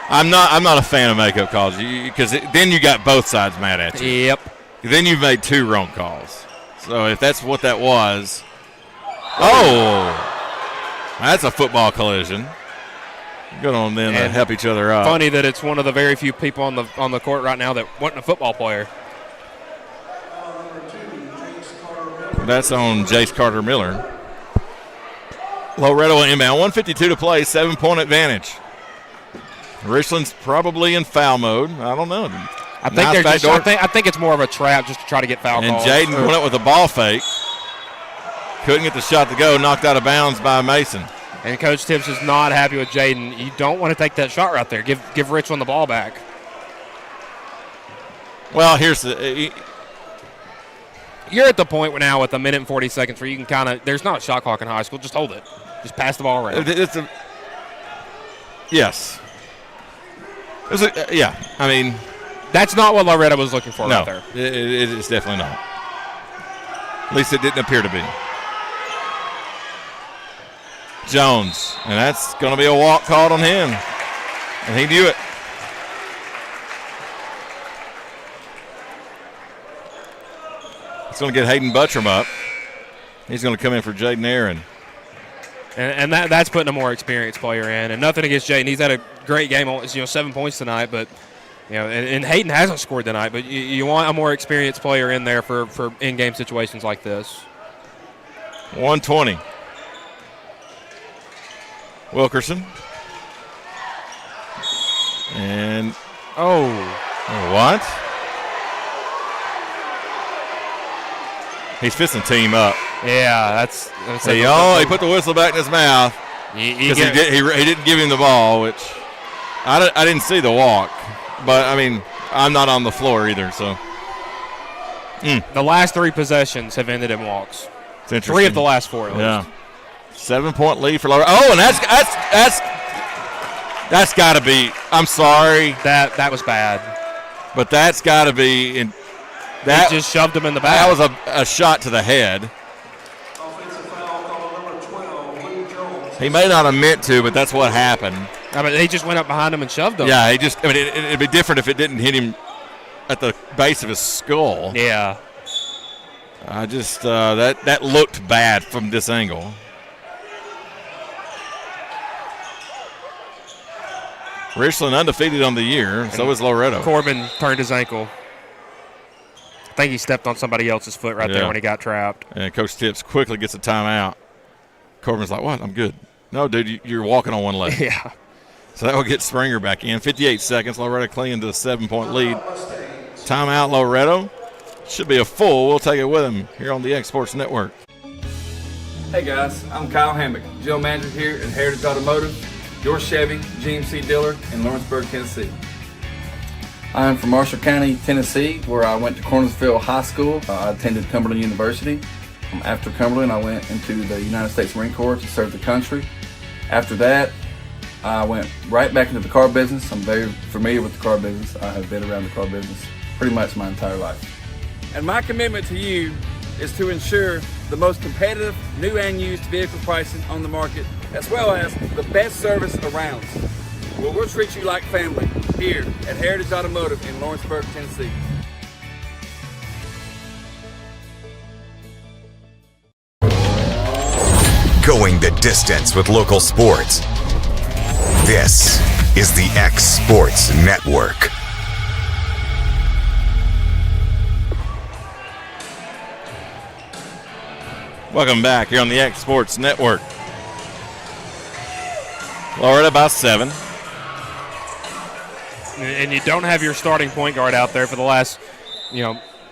I'm not a fan of makeup calls because then you got both sides mad at you. Yep. Then you've made 2 wrong calls. So if that's what that was. Oh, that's a football collision. Good on them to help each other out. Funny that it's one of the very few people on the court right now that wasn't a football player. That's on Jace Carter Miller. Loretto inbound. 1:52 to play. 7-point advantage. Richland's probably in foul mode. I don't know. I think it's more of a trap just to try to get foul calls. And Jaden went up with a ball fake. Couldn't get the shot to go. Knocked out of bounds by Mason. And Coach Tibbs is not happy with Jaden. You don't want to take that shot right there. Give Richland the ball back. Well, here's the. You're at the point now with 1 minute and 40 seconds where you can there's not a shot clock in high school. Just hold it. Just pass the ball around. Yes. I mean. That's not what Loretto was looking for right there. It's definitely not. At least it didn't appear to be. Jones, and that's going to be a walk called on him. And he knew it. It's going to get Hayden Buttram up. He's going to come in for Jaden Aaron. And that's putting a more experienced player in. And nothing against Jaden. He's had a great game, 7 points tonight. But, and Hayden hasn't scored tonight. But you want a more experienced player in there for in-game situations like this. 120. Wilkerson. And what? He's fisting team up. Yeah, that's he put the whistle back in his mouth because he didn't give him the ball, which I didn't see the walk, but I mean I'm not on the floor either, so. The last 3 possessions have ended in walks. It's interesting. 3 of the last 4. Yeah. 7-point lead for Loretto. Oh, and that's got to be. I'm sorry. That was bad. But that's got to be in. That he just shoved him in the back. That was a shot to the head. He may not have meant to, but that's what happened. I mean, he just went up behind him and shoved him. Yeah, it'd be different if it didn't hit him at the base of his skull. Yeah. I just that looked bad from this angle. Richland undefeated on the year, and so is Loretto. Corbin turned his ankle. I think he stepped on somebody else's foot there when he got trapped. And Coach Tips quickly gets a timeout. Corbin's like, what? I'm good. No, dude, you're walking on one leg. Yeah. So that will get Springer back in. 58 seconds. Loretto clinging to the 7-point lead. Timeout, Loretto. Should be a full. We'll take it with him here on the X Sports Network. Hey, guys. I'm Kyle Hammock, General Manager here at Heritage Automotive, your Chevy GMC dealer in Lawrenceburg, Tennessee. I'm from Marshall County, Tennessee, where I went to Cornersville High School. I attended Cumberland University. After Cumberland, I went into the United States Marine Corps to serve the country. After that, I went right back into the car business. I'm very familiar with the car business. I have been around the car business pretty much my entire life. And my commitment to you is to ensure the most competitive new and used vehicle pricing on the market, as well as the best service around. Well, we'll treat you like family here at Heritage Automotive in Lawrenceburg, Tennessee. Going the distance with local sports. This is the X Sports Network. Welcome back here on the X Sports Network. Loretto about 7. And you don't have your starting point guard out there for the last,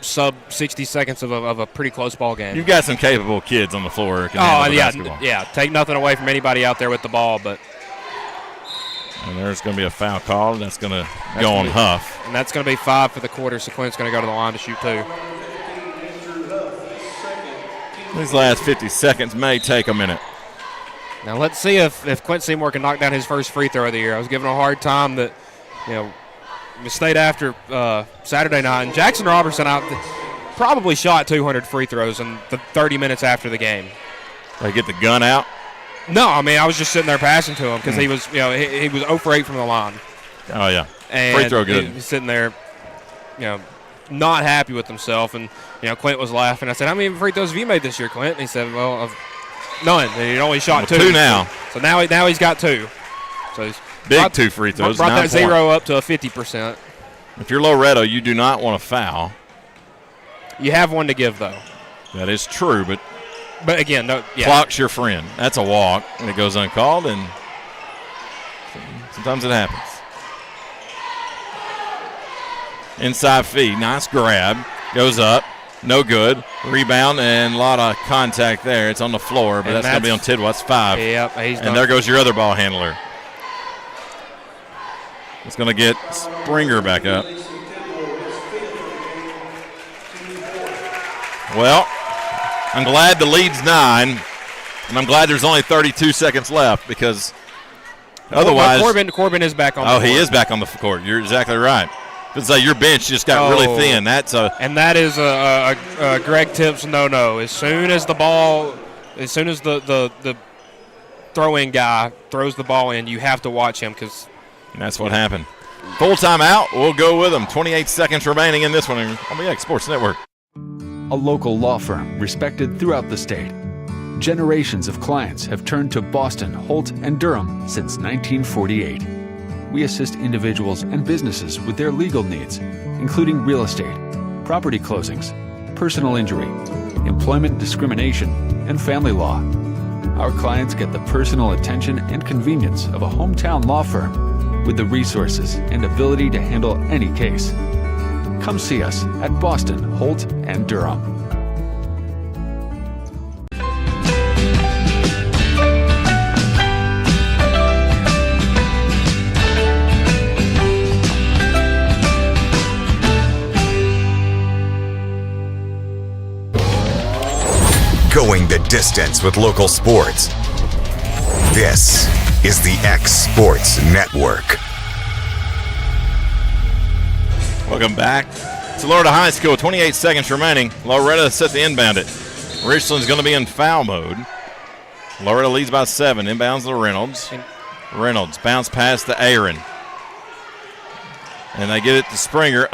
sub 60 seconds of a pretty close ball game. You've got some capable kids on the floor. Yeah. Take nothing away from anybody out there with the ball, but. And there's going to be a foul call, and that's going to go on Huff. And that's going to be 5 for the quarter, so Clint's going to go to the line to shoot 2. These last 50 seconds may take a minute. Now let's see if Clint Seymour can knock down his first free throw of the year. I was giving a hard time that, we stayed after Saturday night, and Jackson Robertson probably shot 200 free throws in the 30 minutes after the game. They get the gun out? No, I was just sitting there passing to him because he was, he was 0 for 8 from the line. Oh yeah, and free throw good. He's sitting there, not happy with himself, and Clint was laughing. I said, "How many free throws have you made this year, Clint?" And he said, "Well, none." And he only shot 2. 2 now. So now he's got 2. So he's big 2 free throws. Brought that 0 up to a 50%. If you're Loretto, you do not want to foul. You have one to give, though. That is true, but again, no. Yeah. Clock's your friend. That's a walk, and it goes uncalled, and sometimes it happens. Inside feed, nice grab, goes up, no good. Rebound and a lot of contact there. It's on the floor, but that's going to be on Tidwell's 5. Yep, and there goes your other ball handler. It's going to get Springer back up. Well, I'm glad the lead's 9, and I'm glad there's only 32 seconds left because otherwise. Corbin is back on the court. Oh, he is back on the court. You're exactly right. It's like your bench just got really thin. And that is a Greg Tips no. As soon as the throw-in guy throws the ball in, you have to watch him because And that's what happened. Full timeout. We'll go with them. 28 seconds remaining in this one on the X Sports Network. A local law firm respected throughout the state. Generations of clients have turned to Boston, Holt, and Durham since 1948. We assist individuals and businesses with their legal needs, including real estate, property closings, personal injury, employment discrimination, and family law. Our clients get the personal attention and convenience of a hometown law firm with the resources and ability to handle any case. Come see us at Boston, Holt, and Durham. Going the distance with local sports. This is the X Sports Network. Welcome back to Loretto High School. 28 seconds remaining. Loretto set the inbound it. Richland's going to be in foul mode. Loretto leads by 7. Inbounds to Reynolds. Reynolds bounce pass to Aaron. And they get it to Springer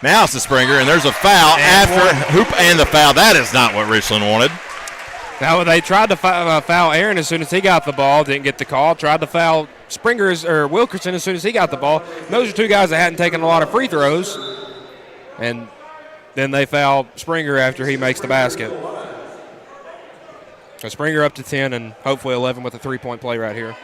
now it's to Springer, and there's a foul after hoop and the foul. That is not what Richland wanted. Now they tried to foul Aaron as soon as he got the ball, didn't get the call. Tried to foul Wilkerson as soon as he got the ball. Those are two guys that hadn't taken a lot of free throws, and then they foul Springer after he makes the basket. So Springer up to 10 and hopefully 11 with a three-point play right here.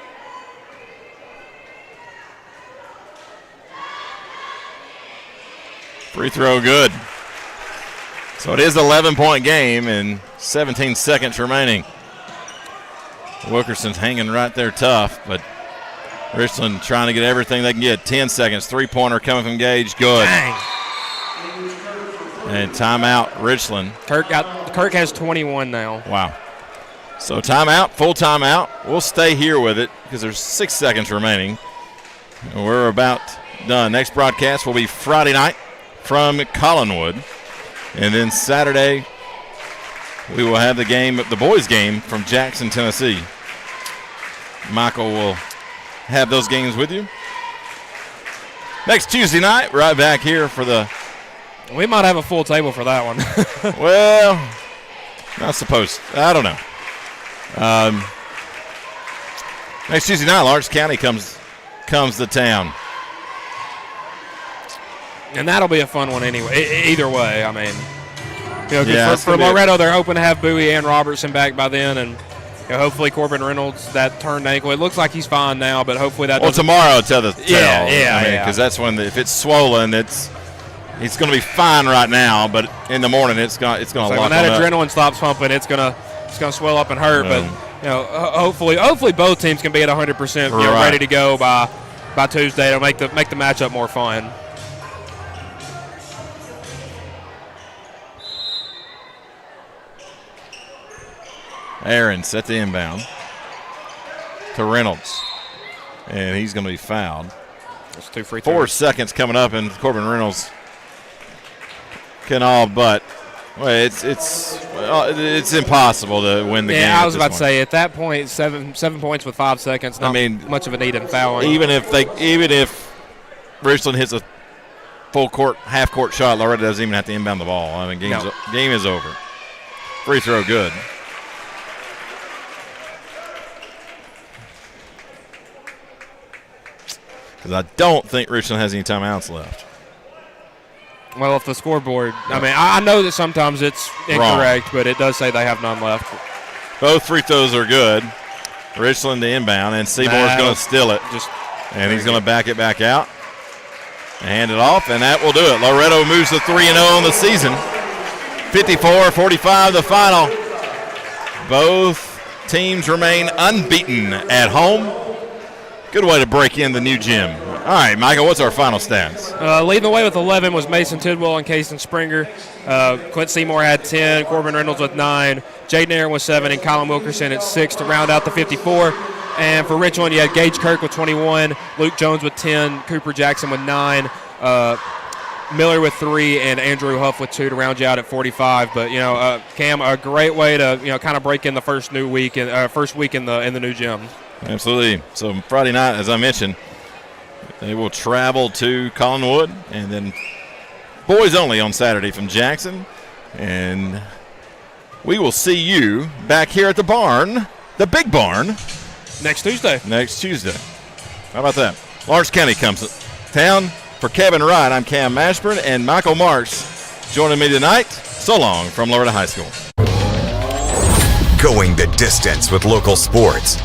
Free throw good. So it is an 11-point game and 17 seconds remaining. Wilkerson's hanging right there tough, but Richland trying to get everything they can get. 10 seconds. Three-pointer coming from Gage. Good. Dang. And timeout, Richland. Kirk has 21 now. Wow. So timeout, full timeout. We'll stay here with it because there's 6 seconds remaining. We're about done. Next broadcast will be Friday night from Collinwood. And then Saturday, we will have the boys' game from Jackson, Tennessee. Michael will have those games with you. Next Tuesday night, right back here for the... We might have a full table for that one. Well, not supposed. I don't know. Next Tuesday night, Lawrence County comes to town. And that'll be a fun one anyway. Either way, I mean, for Loretto, they're hoping to have Bowie and Robertson back by then, and hopefully Corbin Reynolds, that turned ankle. It looks like he's fine now, but hopefully that. Well, tomorrow tell. Yeah. Because that's when if it's swollen, it's going to be fine right now, but in the morning it's going to lock when that up. adrenaline stops pumping, it's going to swell up and hurt. But hopefully both teams can be at 100%, ready to go by Tuesday. It'll make the matchup more fun. Aaron set the inbound to Reynolds, and he's going to be fouled. That's 2 free throws. 4 seconds coming up, and Corbin Reynolds can all but. Well, it's impossible to win the game. Yeah, I was about to say at that point, seven points with 5 seconds. Not much of a need in fouling. Even if Richland hits a full court, half court shot, Loretto doesn't even have to inbound the ball. I mean, game is over. Free throw good. Because I don't think Richland has any timeouts left. Well, if the scoreboard, I know that sometimes it's incorrect, but it does say they have none left. Both free throws are good. Richland to inbound, and Seymour's going to steal it. And he's going to back it back out and hand it off, and that will do it. Loretto moves to 3-0 on the season. 54-45 the final. Both teams remain unbeaten at home. Good way to break in the new gym. All right, Michael, what's our final stats? Leading the way with 11 was Mason Tidwell and Kason Springer. Clint Seymour had 10, Corbin Reynolds with 9, Jaden Aaron with 7, and Colin Wilkerson at 6 to round out the 54. And for Richland, you had Gage Kirk with 21, Luke Jones with 10, Cooper Jackson with 9, Miller with 3, and Andrew Huff with 2 to round you out at 45. But Cam, a great way to kind of break in the first week in the new gym. Absolutely. So Friday night, as I mentioned, They will travel to Collinwood, and then boys only on Saturday from Jackson. And we will see you back here at the barn, the big barn. Next Tuesday. Next Tuesday. How about that? Lawrence County comes to town. For Kevin Wright, I'm Cam Mashburn, and Michael Marks joining me tonight. So long from Loretto High School. Going the distance with local sports.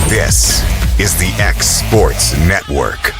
This is the X Sports Network.